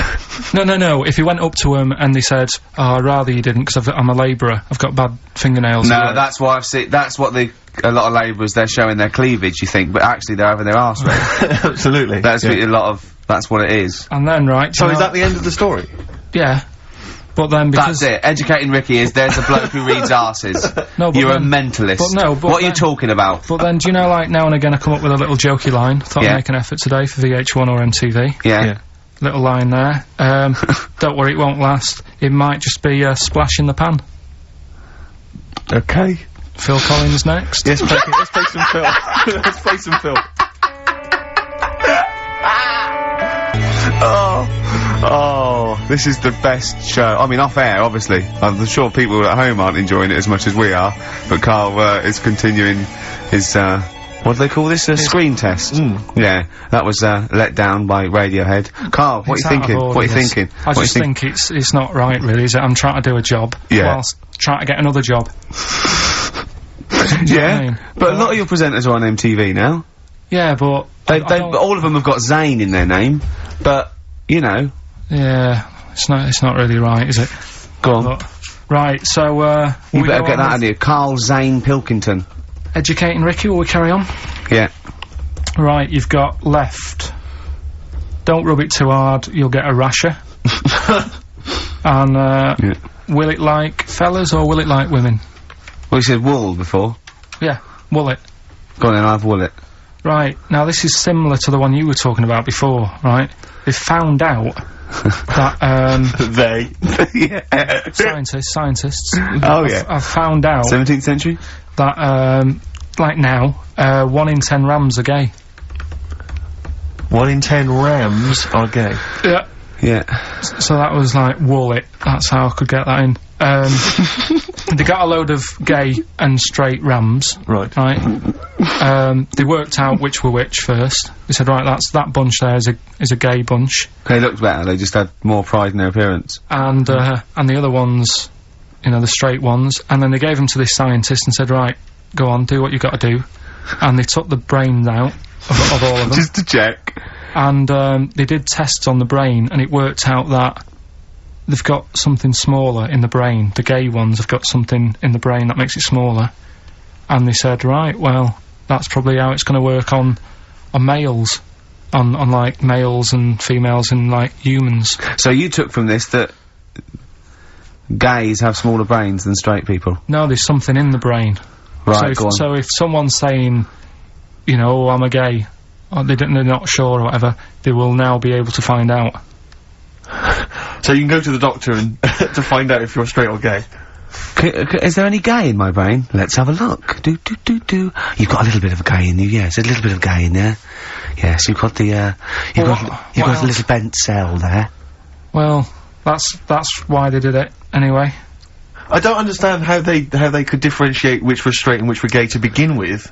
No, if he went up to him and they said, "Oh, I'd rather you didn't, because I'm a labourer, I've got bad fingernails." No, that's why I've seen, that's what a lot of labourers, they're showing their cleavage, you think, but actually they're having their arse read. Absolutely. That's what it is. And then, right... So is that the end of the story? Yeah. But then because... That's it. Educating Ricky is there's a bloke who reads arses. No, but You're a then- mentalist. but no, but what are you then- talking about? But then, do you know, like, now and again I come up with a little jokey line. Thought Yeah. I'd make an effort today for VH1 or MTV. Yeah. Little line there. Don't worry, it won't last. It might just be a splash in the pan. Okay. Phil Collins next. Yes, let's play some Phil. Let's play some Phil. Oh, this is the best show. I mean, off air, obviously. I'm sure people at home aren't enjoying it as much as we are, but Carl is continuing his, what do they call this? A screen test. Yeah, that was let down by Radiohead. Carl, what It's are you out of thinking? order, What are you this. thinking? I What are you just think it's not right, really, is it? I'm trying to do a job Yeah. whilst trying to get another job. Yeah, I mean? but a lot of your presenters are on MTV now. Yeah, but They, I don't- all of them have got Zayn in their name, but, you know, yeah, it's not really right, is it? go on. But, right, so You we better go get on that with out of you. Carl Zane Pilkington. Educating Ricky, will we carry on? Yeah. Right, you've got left. Don't rub it too hard, you'll get a rasher. And Yeah. will it like fellas or will it like women? Well, you said wool before. Yeah, will it? Go on then, I'll have wool it. Right, now this is similar to the one you were talking about before, right? They found out that, They. Yeah. scientists Oh, yeah. have found out 17th century? that, like now, 1 in 10 rams are gay. 1 in 10 rams are gay. Yeah. Yeah. So that was like, wool it. That's how I could get that in. They got a load of gay and straight rams. Right. Right. They worked out which were which first. They said, right, that bunch there is a gay bunch. They looked better, they just had more pride in their appearance. And the other ones, you know, the straight ones. And then they gave them to this scientist and said, right, go on, do what you got to do. And they took the brains out of all of them. Just to check. And they did tests on the brain, and it worked out that they've got something smaller in the brain. The gay ones have got something in the brain that makes it smaller. And they said, right, well, that's probably how it's going to work on males. On like males and females and like humans. So you took from this that gays have smaller brains than straight people? No, there's something in the brain. Right, go on. So if someone's saying, you know, oh, I'm a gay, or they're not sure or whatever, they will now be able to find out. So you can go to the doctor and to find out if you're straight or gay. Is there any gay in my brain? Let's have a look. Do. You've got a little bit of gay in you, yes. A little bit of gay in there. Yes, you've got the, you've got a little bent cell there. Well, that's why they did it, anyway. I don't understand how they could differentiate which were straight and which were gay to begin with,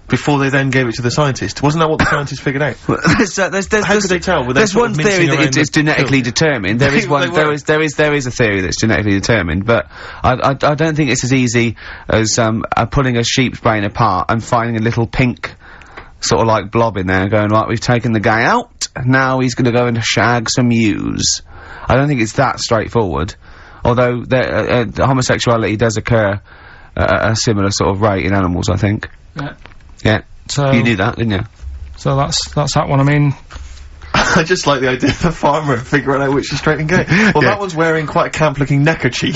before they then gave it to the scientist. Wasn't that what the scientists figured out? How could they tell? Were they There's sort of one theory mincing that around it's the genetically pill? determined. There is They one. were. There is a theory that's genetically determined, but I don't think it's as easy as pulling a sheep's brain apart and finding a little pink sort of like blob in there and going, right, we've taken the guy out, now he's going to go and shag some ewes. I don't think it's that straightforward. Although homosexuality does occur at a similar sort of rate in animals, I think. Yeah. Yeah. So You knew that, didn't you? So that's that one. I mean, I just like the idea of the farmer figuring out which is straight and gay. Well, Yeah. that one's wearing quite a camp-looking neckerchief.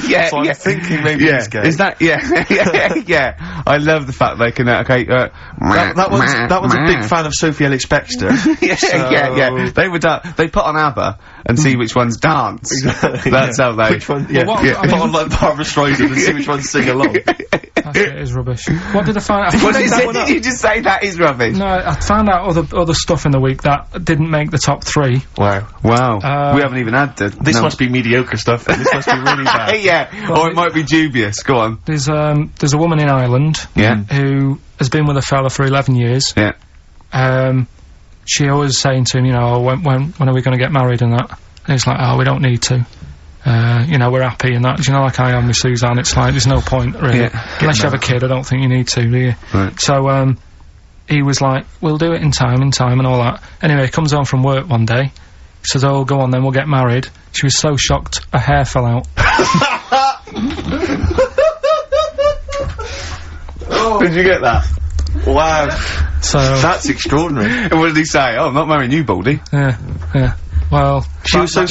Yeah, so I'm thinking maybe yeah. he's gay. Is that, yeah. I love the fact they can, that one's a big fan of Sophie Ellis Bextor. yeah. They put on ABBA and see which ones dance. Exactly, That's how they. Which one? Yeah. Well, what- Yeah. I Put mean- on like Barbara Streisand and see which ones sing along. that shit is rubbish. What did I find out? I What found did out you say? Did you just say that is rubbish? No, I found out other stuff in the week that didn't make the top 3. Wow. Wow. We haven't even had the. This must be mediocre stuff. Then. This must be really bad. Yeah. Or it might be dubious. Go on. There's a woman in Ireland Yeah. who has been with a fella for 11 years. Yeah. She always saying to him, you know, when are we going to get married and that? And he's like, oh, we don't need to. You know, we're happy and that. Do you know, like I am with Suzanne, it's like, there's no point, really. Yeah. Unless you have a kid, I don't think you need to, do you? Right. So, he was like, we'll do it in time and all that. Anyway, he comes home from work one day. He says, oh, go on then, we'll get married. She was so shocked, her hair fell out. Did you get that? Wow. So, That's extraordinary. And what did he say? Oh, I'm not marrying you, Baldy. yeah. Well, She was so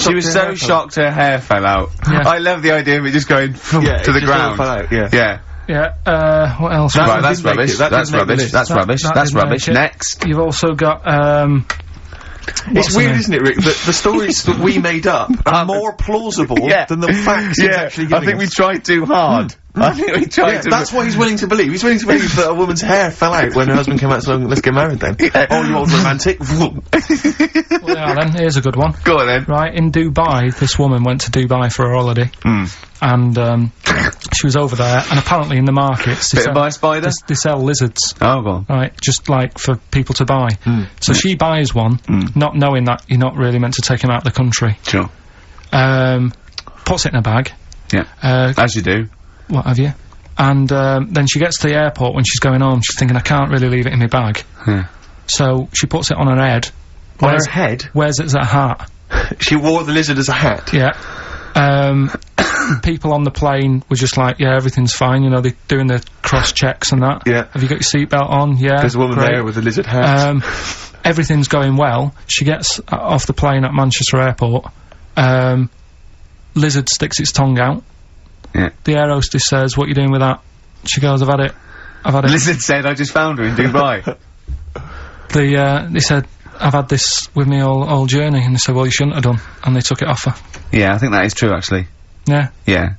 shocked her hair fell out. Yeah. I love the idea of it just going to the ground. Fell out, yeah. Yeah. yeah, what else? Right, that's didn't make rubbish. it. That That's didn't make the rubbish. list. That's rubbish. that That's didn't rubbish. make it. Next. You've also got, It's weird, isn't it, Rick, that the stories that we made up are more plausible than the facts he's actually giving I think we us. tried too hard. I think we tried to. That's what he's willing to believe. He's willing to believe that a woman's hair fell out when her husband came out saying, let's get married then. Oh, you old romantic. well, yeah, then, here's a good one. Go on then. Right, in Dubai, this woman went to Dubai for a holiday. And, she was over there, and apparently in the markets, Bit by spider? they sell lizards. Oh, go on. Right, just like for people to buy. So she buys one, not knowing that you're not really meant to take him out of the country. Sure. Puts it in a bag. Yeah. As you do. What have you? And then she gets to the airport when she's going home, she's thinking, I can't really leave it in my bag. Yeah. So she puts it on her head. On her head? Wears it as a hat. She wore the lizard as a hat? Yeah. People on the plane were just like, yeah, everything's fine, you know, they're doing the cross-checks and that. Yeah. Have you got your seatbelt on? Yeah. There's a woman great. there with a lizard hat. Everything's going well. She gets off the plane at Manchester Airport. Lizard sticks its tongue out. Yeah. The air hostess says, what are you doing with that? She goes, I've had it. Lizard said, I just found her in Dubai. They said, I've had this with me all journey. And they said, well, you shouldn't have done. And they took it off her. Yeah, I think that is true, actually. Yeah. Yeah.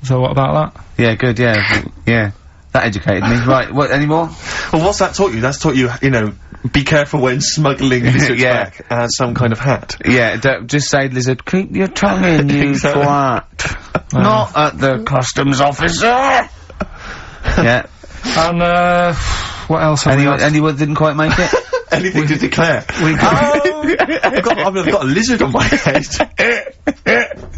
So what about that? Yeah, good, yeah. Yeah. That educated me. Right, what, any more? Well, what's that taught you? That's taught you, you know, be careful when smuggling lizards Yeah. back as some kind of hat. Yeah, just say, lizard, keep your tongue in, you twat. Not at the customs officer! Yeah. And, what else have we got? Anyone didn't quite make it? Anything to declare? I've got a lizard on my head.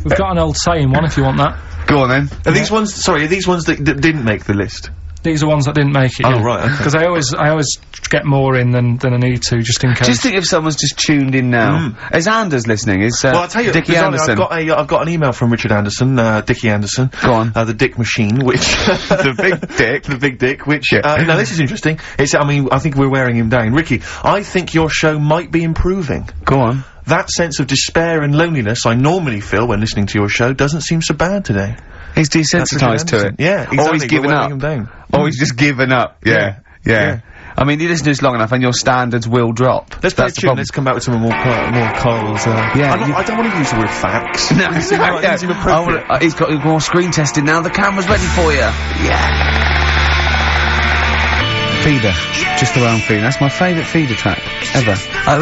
We've got an old saying one if you want that. Go on then. Are these ones, sorry, are these ones that didn't make the list? These are ones that didn't make it. Oh, right, okay. Because I always get more in than I need to, just in case. Just think if someone's just tuned in now. Is Anders listening? Is, well, I'll tell you, Dickie Anderson? I've got an email from Richard Anderson, Dickie Anderson. Go on. The Dick Machine, which... The big dick. The big dick, which, Yeah. now this is interesting. I mean, I think we're wearing him down. Ricky, I think your show might be improving. Go on. That sense of despair and loneliness I normally feel when listening to your show doesn't seem so bad today. He's That's Richard desensitised to it. Anderson. Yeah, exactly. Or he's given We're up. wearing him down. Or he's just given up. Yeah. Yeah. I mean, you listen to this long enough and your standards will drop. Let's play a That's the tune. problem. Let's come back with some more Carl's, Yeah, I don't want to use the word facts. No, It seems like- it seems appropriate. he's got more screen testing now. The camera's ready for you. Yeah. Feeder. Just the way I'm feeling. That's my favourite feeder track ever.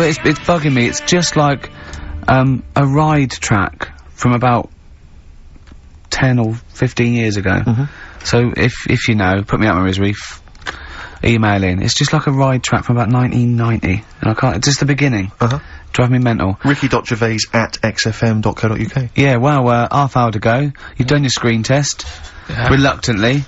It's bugging me. It's just like a ride track from about 10 or 15 years ago. So if you know, put me out my misery. Email in. It's just like a ride track from about 1990, and I can't. It's just the beginning. Drive me mental. Ricky.gervais@xfm.co.uk. Yeah, well, half hour to go. You've done your screen test. Yeah. Reluctantly.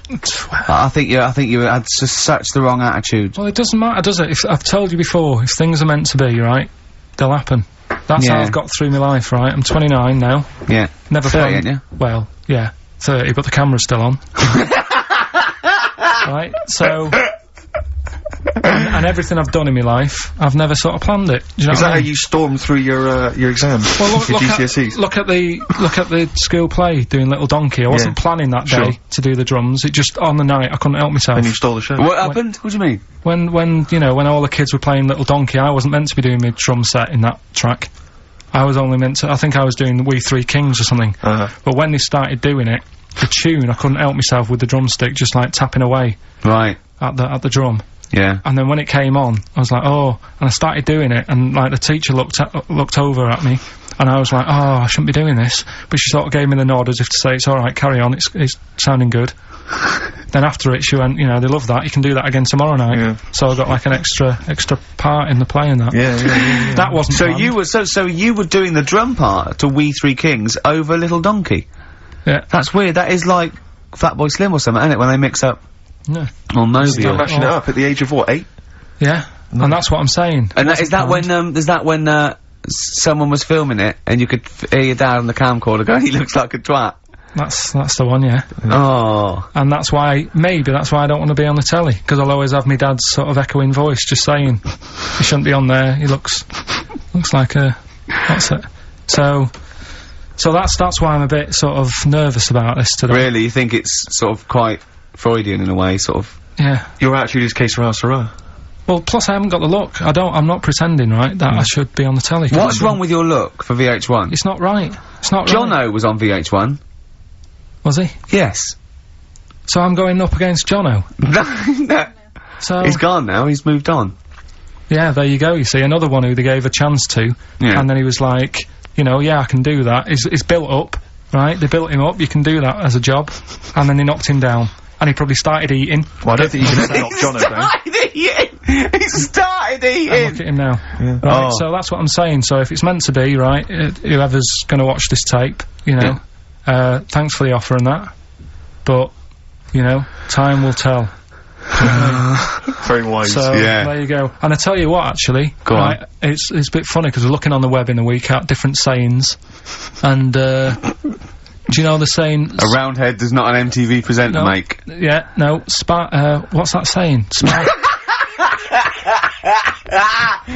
I think you had such the wrong attitude. Well, it doesn't matter, does it? If I've told you before, if things are meant to be, right, they'll happen. That's how Yeah. I've got through my life, right? I'm 29 now. Yeah. Never 30, planned. ain't you? Well, yeah, 30, but the camera's still on. Right, so... and everything I've done in my life, I've never sort of planned it. Do you know Is what that I how mean? you stormed through your exams? Well, look, your look GCSEs? look at the school play doing Little Donkey. I wasn't planning that day Sure. to do the drums. It just on the night I couldn't help myself. And you stole the show. What happened? What do you mean? When you know when all the kids were playing Little Donkey, I wasn't meant to be doing my drum set in that track. I was only meant to. I think I was doing the We Three Kings or something. But when they started doing it, the tune, I couldn't help myself with the drumstick, just like tapping away Right. at the drum. Yeah. And then when it came on, I was like, oh, and I started doing it, and like the teacher looked over at me, and I was like, oh, I shouldn't be doing this, but she sort of gave me the nod as if to say, it's alright, carry on, it's sounding good. Then after it, she went, you know, they love that, you can do that again tomorrow night. Yeah. So I got like an extra part in the play and that. Yeah. That wasn't So planned. you were so you were doing the drum part to We Three Kings over Little Donkey. Yeah. That's weird. That is like Fatboy Slim or something, isn't it? When they mix up. Yeah. Or Moby. Still mashing it up at the age of what, 8? Yeah. And that's what I'm saying. And It is that wasn't when someone was filming it and you could hear your dad on the camcorder going, he looks like a twat? That's the one, yeah. Oh. And that's why I don't want to be on the telly, because I'll always have my dad's sort of echoing voice just saying, he shouldn't be on there, he looks like a That's it. So that's why I'm a bit sort of nervous about this today. Really? You think it's sort of quite Freudian in a way, sort of? Yeah. Your attitude is que sera, sera. Well, plus I haven't got the look. I'm not pretending, right, that I should be on the telly. What's wrong with your look for VH1? It's not right. It's not right. Jono was on VH1. Was he? Yes. So I'm going up against Jono. No. So He's gone now, he's moved on. yeah, there you go. You see, another one who they gave a chance to, Yeah. and then he was like, you know, yeah, I can do that. He's built up, right? They built him up. You can do that as a job, and then they knocked him down, and he probably started eating. Well, I don't think you can ever knock Jono down. He started And eating! look at him now. Yeah. Right, Oh. so that's what I'm saying. So if it's meant to be, right, whoever's gonna watch this tape, you know, thanks for the offer and that, but, you know, time will tell. Very wise. So Yeah. there you go. And I tell you what, actually, Go on. right, it's a bit funny because we're looking on the web in the week at different sayings, and do you know the saying? A roundhead does not an MTV presenter No. make. Yeah, no. What's that saying?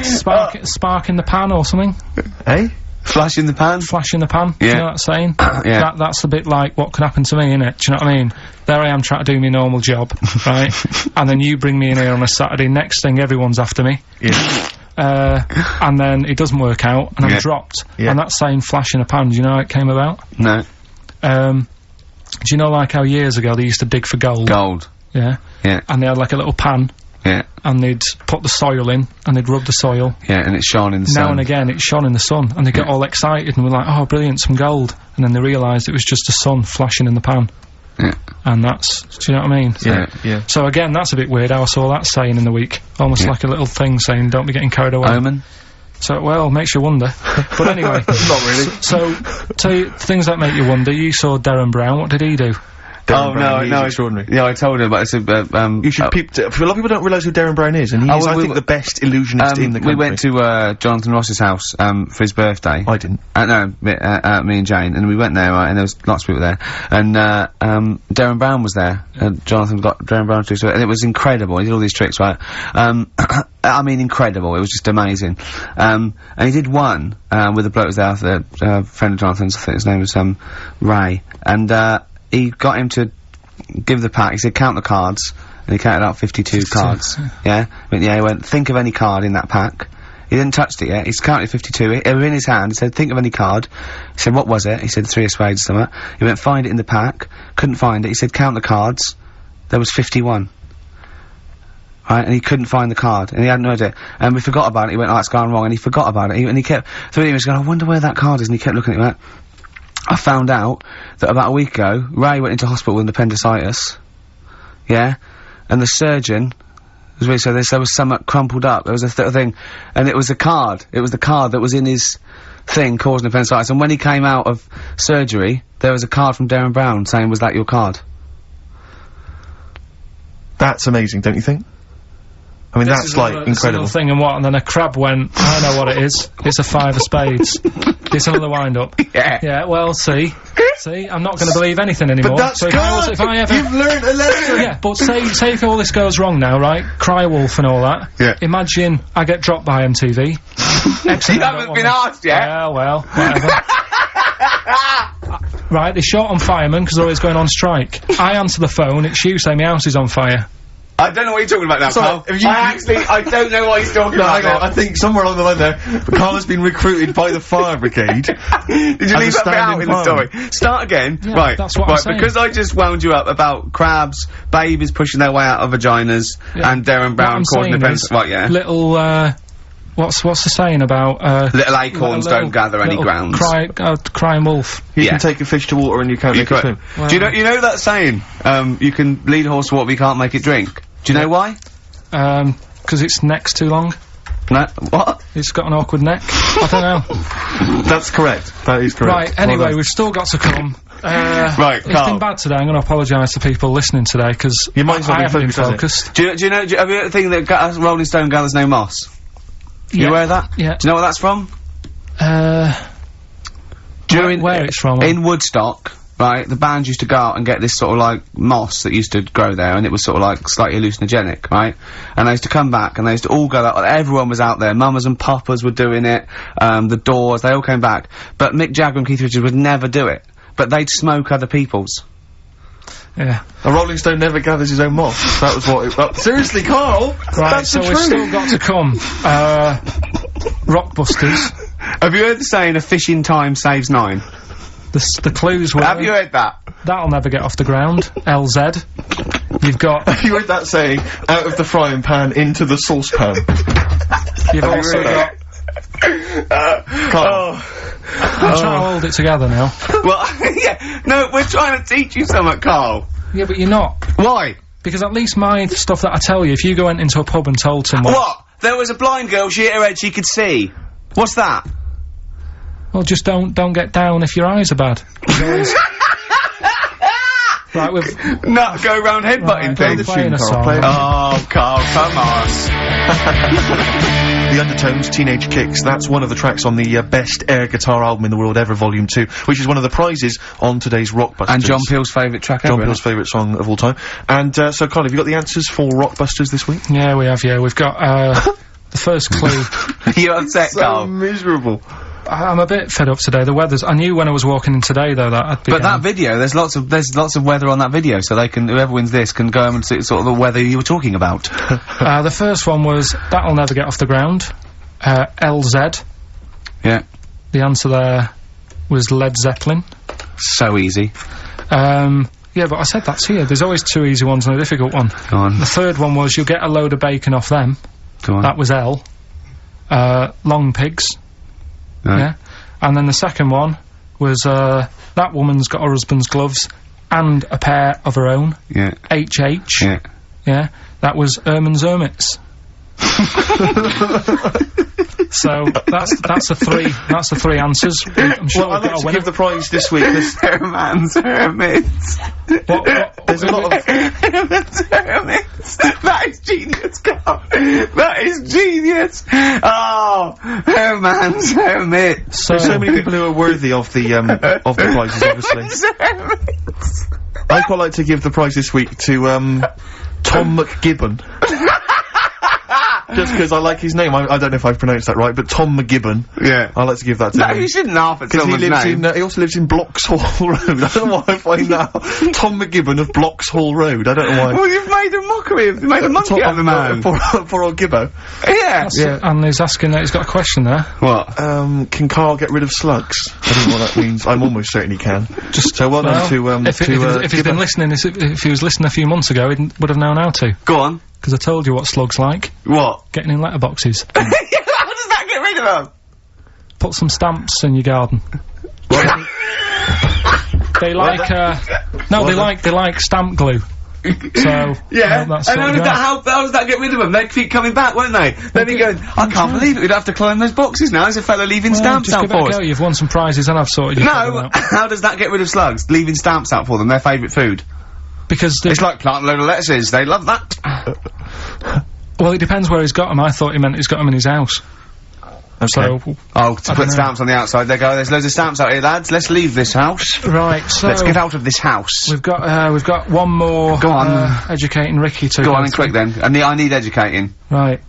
Spark in the pan or something. Eh? Flash in the pan? Flash in the pan. Do Yeah. you know that saying? Yeah. That's a bit like what could happen to me, innit? Do you know what I mean? There I am trying to do my normal job, right? And then you bring me in here on a Saturday. Next thing, everyone's after me. Yeah. And then it doesn't work out, and I'm Yeah. dropped. Yeah. And that saying "flash in a pan," do you know how it came about? No. Do you know, like how years ago they used to dig for gold? Gold. Yeah. Yeah. And they had like a little pan, Yeah. and they'd put the soil in, and they'd rub the soil. Yeah, and it's shone in the Now sun. and again, it shone in the sun, and they get all excited and were like, "Oh, brilliant, some gold!" And then they realised it was just the sun flashing in the pan. Yeah. And that's, do you know what I mean? Yeah. Yeah. So again, that's a bit weird. How I saw that saying in the week, almost Yeah. like a little thing saying, "Don't be getting carried away." Omen? So, well, makes you wonder. But anyway. Not really. So, tell you things that make you wonder. You saw Darren Brown. What did he do? Darren Brown, no, he's no. extraordinary. Yeah, I told him, but I said, You should a lot of people don't realise who Darren Brown is, and he is, well, I think, the best illusionist in the country. we went to, Jonathan Ross's house, for his birthday. I didn't. No, me and Jane, and we went there, right, and there was lots of people there, and, Darren Brown was there, and Jonathan got Darren Brown to do it, and it was incredible, he did all these tricks, right, I mean, incredible, it was just amazing, and he did one, with the bloke who was there, friend of Jonathan's, I think his name was, Ray, and, he got him to give the pack, he said, count the cards, and he counted out 52 cards, yeah, he went, think of any card in that pack. He didn't touch it yet, he's counted 52, it was in his hand, he said, think of any card. He said, what was it? He said, 3 of spades or something. He went, find it in the pack, couldn't find it, he said, count the cards, there was 51. Right, and he couldn't find the card, and he hadn't heard it, and we forgot about it, he went, oh, it's gone wrong, and he forgot about it, and he kept, through him, he was going, I wonder where that card is, and he kept looking at it, like, I found out that about a week ago, Ray went into hospital with an appendicitis, yeah, and the surgeon, so there was something crumpled up, there was a thing, and it was the card that was in his thing causing appendicitis, and when he came out of surgery, there was a card from Darren Brown saying, was that your card? That's amazing, don't you think? I mean, that's like This incredible. little thing and what, and then a crab went, I know what it is. It's a 5 of spades. It's another wind-up. Yeah. Yeah, well, see, I'm not going to believe anything anymore. But that's so if I ever, You've learned a lesson! yeah, but say if all this goes wrong now, right? Cry Wolf and all that. Yeah. Imagine I get dropped by MTV. You haven't been asked yet. Yeah, well, whatever. Right, they short on firemen because they're always going on strike. I answer the phone, it's you saying my house is on fire. I don't know what you're talking about now, Sorry, Carl. have I don't know what he's talking No, about hang on, now. I think somewhere along the line there, Carl has been recruited by the fire brigade. Did you As leave a that bit out in the stand-in story? Start again. Yeah, right, that's what I'm right, saying. because I just wound you up about crabs, babies pushing their way out of vaginas, Yeah. and Darren Brown What I'm causing saying offence. is Right, yeah. Little, what's the saying about, Little acorns don't gather any grounds. Crying wolf. You Yeah. can take a fish to water and you can't You make it swim. could- Do you know that saying? You can lead a horse to water, but you can't make it drink. Do you know why? Because its neck's too long. No. What? It's got an awkward neck. I don't know. That's correct. That is correct. Right, anyway, we've still got to come. Right, It's Carl. been bad today. I'm going to apologise to people listening today, because Your mind's not I been haven't been focused, has it? focused. Do you know, have you ever think that Rolling Stone gathers no moss? You aware of that? Yeah. Do you know what that's from? Where it's from? In Woodstock, right, the band used to go out and get this sort of like moss that used to grow there, and it was sort of like slightly hallucinogenic, right? And they used to come back, and they used to all go out, everyone was out there, mamas and papas were doing it, the Doors, they all came back. But Mick Jagger and Keith Richards would never do it. But they'd smoke other people's. Yeah. A Rolling Stone never gathers his own moss. That was what it... seriously, Carl! Right, That's so the we've truth. still got to come. Rockbusters. Have you heard the saying, a fish in time saves 9? The clues were... Have you heard that? That'll never get off the ground. LZ. You've got... You heard that saying, out of the frying pan into the saucepan. You've also got... Carl. I'm trying to hold it together now. Well, yeah, no, we're trying to teach you something, Carl. Yeah, but you're not. Why? Because at least my stuff that I tell you, if you go into a pub and told someone... What? There was a blind girl, she hit her head, she could see. What's that? Well, just don't get down if your eyes are bad. Right, we've... No, go round headbutting Right, things. playing a Carl, song. play it. Oh, Carl, come on. The Undertones, Teenage Kicks, that's one of the tracks on the best air guitar album in the world ever, Volume 2, which is one of the prizes on today's Rockbusters. And John Peel's favourite track John ever. Peel's favourite song of all time. And, so Carl, have you got the answers for Rockbusters this week? Yeah, we have, yeah. We've got, the first clue. You upset, Carl? miserable. I'm a bit fed up today. The weather's... I knew when I was walking in today, though, that I'd be But that going- video, there's lots of weather on that video, so they can, whoever wins this can go home and see sort of the weather you were talking about. the first one was, that'll never get off the ground. LZ. Yeah. The answer there was Led Zeppelin. So easy. Yeah, but I said that to you. There's always two easy ones and a difficult one. Go on. The third one was, you'll get a load of bacon off them. Go on. That was L. Long Pigs. Right. Yeah. And then the second one was, that woman's got her husband's gloves and a pair of her own. Yeah. HH. Yeah. Yeah. That was Erman's Hermits. So that's the three answers. I'm sure Well, I'd we've got like a to winner. give the prize this week. Herman's Hermits. There's a lot of... Herman's Hermits. That is genius, Carl. That is genius. Oh, Herman's Hermits. So, There's so many people who are worthy of the prizes, obviously. Herman's Hermits. I'd quite like to give the prize this week to, Tom McGibbon. Just because I like his name. I don't know if I've pronounced that right, but Tom McGibbon. Yeah. I'd like to give that to No, him. you shouldn't laugh at Because he someone's lives name. in, he also lives in Bloxhall Road. I don't know why I find that. Tom McGibbon of Bloxhall Road. I don't know why. Well, you've made a mockery of, made a monkey out of the man. For old Gibbo. Yeah. yeah. And he's asking that he's got a question there. What? Can Carl get rid of slugs? I don't know what that means. I'm almost certain he can. So well done to, if he's been listening, if he was listening a few months ago, he would have known how to. Go on. Because I told you what slugs like. What? Getting in letterboxes. How does that get rid of them? Put some stamps in your garden. They like, they like stamp glue. So, Yeah, that's and what how you did that, have. how does that get rid of them? They'd keep coming back, won't they? Then he goes, I can't believe it, we'd have to climb those boxes now, there's a fella leaving Well, stamps just out give it a for us. go. You've won some prizes and I've sorted your problem No, out. how does that get rid of slugs? Leaving stamps out for them, their favourite food. Because It's like planting a load of lettuces, they love that. well, it depends where he's got them. I thought he meant he's got them in his house. Okay. So, Oh, to I put don't know. stamps on the outside, they go, there's loads of stamps out here, lads, let's leave this house. right, so... Let's get out of this house. We've got one more... Go on. Educating Ricky to... Go on, and quick then. I need educating. Right,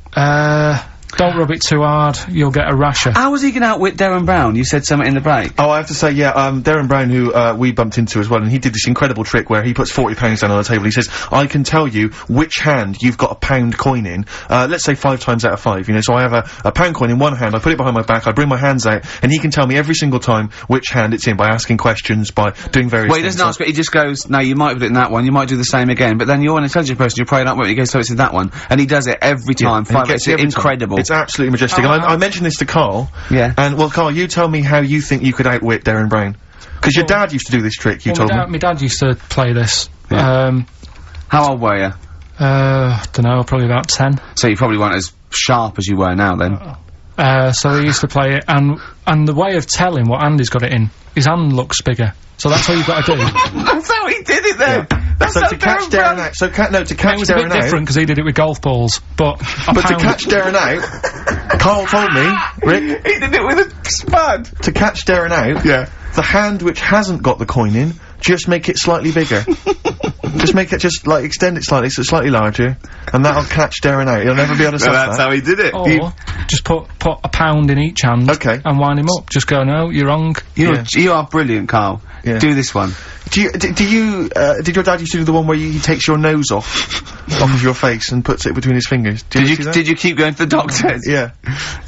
don't rub it too hard, you'll get a rasher. How was he gonna outwit Darren Brown? You said something in the break. Oh, I have to say, yeah, Darren Brown, who, we bumped into as well, and he did this incredible trick where he puts £40 down on the table. He says, I can tell you which hand you've got a £1 coin in, let's say 5 times out of 5, you know, so I have a £1 coin in one hand, I put it behind my back, I bring my hands out, and he can tell me every single time which hand it's in by asking questions, by doing various Well, he things. doesn't ask, but he just goes, no, you might have it in that one, you might do the same again, but then you're an intelligent person, you're probably not right, he goes, so it's in that one, and he does it every time, And he 5 gets minutes, it every time. incredible. It's absolutely majestic. And I mentioned this to Carl. Yeah. And, well, Carl, you tell me how you think you could outwit Darren Brown. Because your dad used to do this trick, you told me. My dad used to play this. Yeah. How old were you? Dunno, probably about 10. So you probably weren't as sharp as you were now then. So he used to play it, and the way of telling what hand he's got it in, his hand looks bigger. So that's what you've got to do. That's how he did it then! That's So how to catch Darren out, to catch It was a Darren bit out, different because he did it with golf balls, but but to catch Darren out, Carl told me, Rick, He did it with a spud! to catch Darren out, Yeah. the hand which hasn't got the coin in just make it slightly bigger. Just make it, extend it slightly so it's slightly larger, and that'll catch Darren out. He'll never be able to stop That's how he did it. Or just put a pound in each hand. Okay. And wind him up. Just go, no, you're wrong. You are brilliant, Carl. Yeah. Do this one. Did your dad used to do the one where he takes your nose off of your face and puts it between his fingers? Did you keep going to the doctors? Yeah.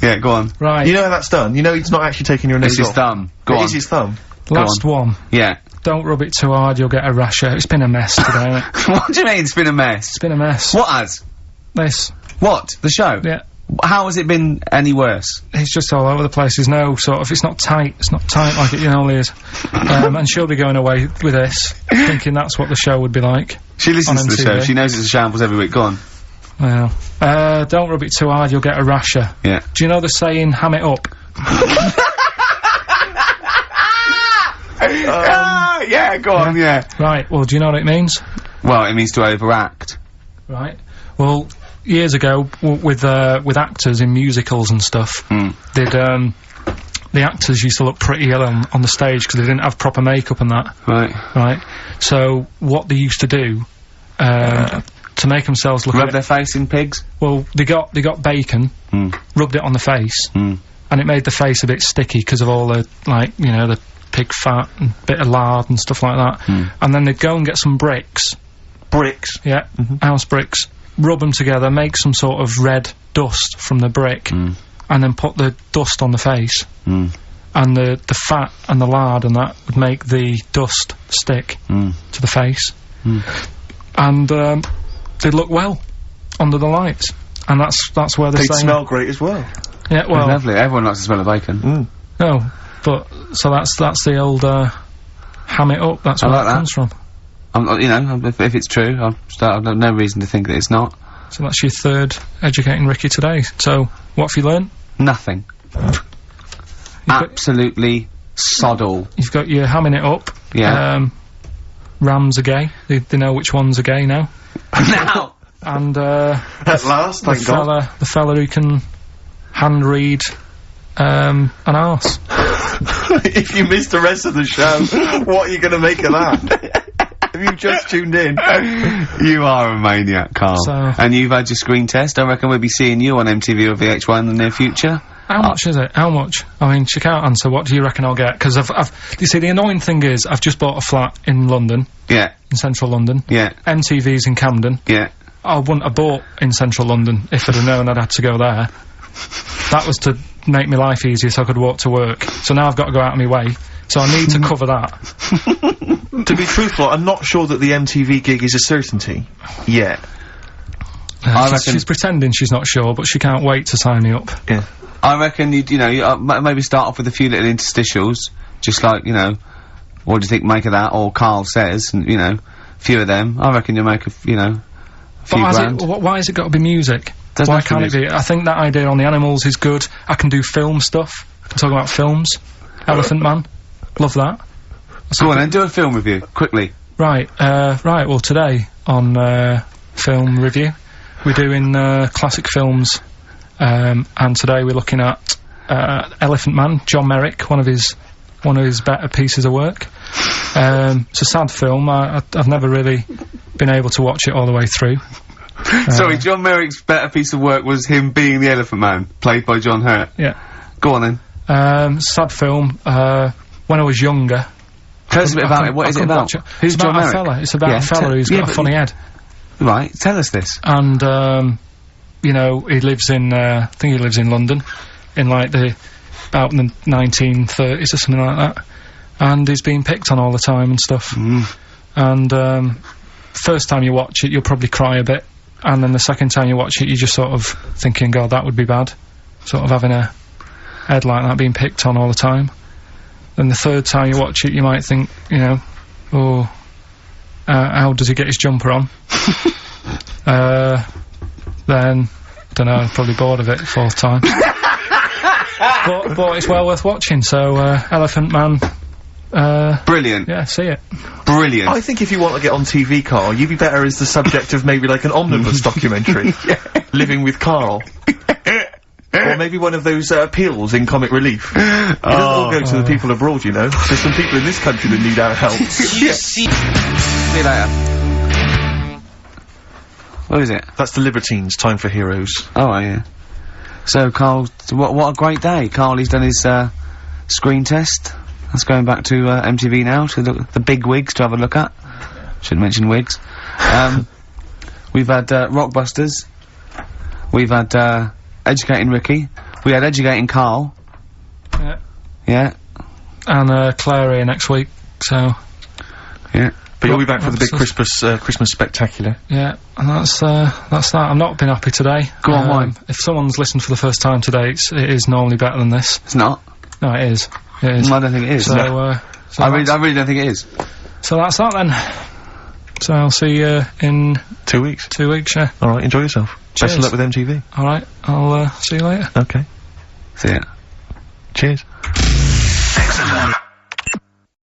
Yeah, go on. Right. You know how that's done? You know he's not actually taking your nose It's his off. thumb. Go It on. is his thumb. Last one. Yeah. Don't rub it too hard, you'll get a rasher. It's been a mess today, hasn't it? What do you mean it's been a mess? It's been a mess. What has? This. What? The show? Yeah. How has it been any worse? It's just all over the place. There's no sort of, it's not tight like it normally is. And she'll be going away with this, thinking that's what the show would be like. She listens on to the show. MTV. She knows it's a shambles every week. Go on. Well, don't rub it too hard, you'll get a rasher. Yeah. Do you know the saying, ham it up? Yeah, go on, yeah. Right, well, do you know what it means? Well, it means to overact. Right. Well, years ago, with actors in musicals and stuff, the actors used to look pretty ill on the stage because they didn't have proper makeup and that. Right. Right. So what they used to do, to make themselves look Rub their face in pigs? well, they got bacon, rubbed it on the face, and it made the face a bit sticky because of all the, like, you know, the pig fat and bit of lard and stuff like that. And then they'd go and get some bricks. Bricks. Yeah, house bricks. Rub them together, make some sort of red dust from the brick, and then put the dust on the face. And the fat and the lard and that would make the dust stick to the face. And they'd look well under the lights. And that's where they're They'd saying... smell great as well. Yeah, well... Lovely. Everyone likes the smell of bacon. No, but... So that's the old, ham it up. That's where like that that. comes from. You know, if it's true, I've no reason to think that it's not. So that's your third Educating Ricky today. So, what have you learnt? Nothing. Absolutely sod all. You've got your hamming it up. Yeah. Rams are gay. They know which ones are gay now. Now! And, At last, thank God. the fella who can hand read, an arse. If you missed the rest of the show, what are you going to make of that? Have you just tuned in? You are a maniac, Carl. So- And you've had your screen test. I reckon we'll be seeing you on MTV or VH1 in the near future. How much is it? How much? I mean, she can't answer. What do you reckon I'll get? Because you see, the annoying thing is, I've just bought a flat in London, Yeah, in central London. yeah, MTV's in Camden. yeah. I wouldn't have bought in central London if I'd have known I'd had to go there. That was to make my life easier so I could walk to work. So now I've got to go out of my way. So I need to cover that. To be truthful, I'm not sure that the MTV gig is a certainty yet. I reckon- She's pretending she's not sure, but she can't wait to sign me up. Yeah. I reckon you maybe start off with a few little interstitials, just like, you know, what do you think make of that, or Carl says, and, you know, a few of them. I reckon you'll make a few But grand. why has it got to be music? Doesn't Why have to be can't it be? I think that idea on the animals is good. I can do film stuff. I can talk about films. Elephant Man. Love that. Go on then, do a film review, quickly. Right, well today on, film review, we're doing, classic films, and today we're looking at, Elephant Man, John Merrick, one of his better pieces of work. It's a sad film. I've never really been able to watch it all the way through. Sorry, John Merrick's better piece of work was him being the Elephant Man, played by John Hurt. Yeah. Go on then. Sad film. When I was younger. Tell us a bit about it. What is it about? Who's It's John about a Merrick? fella. It's about Yeah, a fella who's got a but- funny head. Right, tell us this. And, you know, he lives in, I think he lives in London, in like about the 1930s or something like that. And he's being picked on all the time and stuff. And, first time you watch it, you'll probably cry a bit. And then the second time you watch it, you're just sort of thinking, God, that would be bad. Sort of having a head like that being picked on all the time. Then the third time you watch it, you might think, you know, oh, how does he get his jumper on? Then, dunno, probably bored of it the fourth time. but it's well worth watching, so, Elephant Man, Brilliant. yeah, see it. Brilliant. I think if you want to get on TV, Carl, you'd be better as the subject of maybe like an omnibus documentary. Living with Carl. Or maybe one of those appeals in Comic Relief. It doesn't all go to the people abroad, you know. There's some people in this country that need our help. See you later. What is it? That's the Libertines, Time for Heroes. Oh, yeah. So, Carl, what a great day. Carl, he's done his, screen test. That's going back to, MTV now, to look the big wigs to have a look at. Shouldn't mention wigs. We've had, Rockbusters. We've had, Educating Ricky. We had Educating Carl. Yeah. Yeah. And, Claire here next week, so... Yeah. But you'll be back for the big Christmas spectacular. Yeah, and that's that. I've not been happy today. Go on, why? If someone's listened for the first time today, it is normally better than this. It's not. No, it is. It is. I don't think it is. So, No. so I really don't think it is. So that's that then. So I'll see you in 2 weeks. 2 weeks, yeah. Alright, enjoy yourself. Best of luck with MTV. Alright, I'll see you later. Okay. See ya. Cheers. Excellent.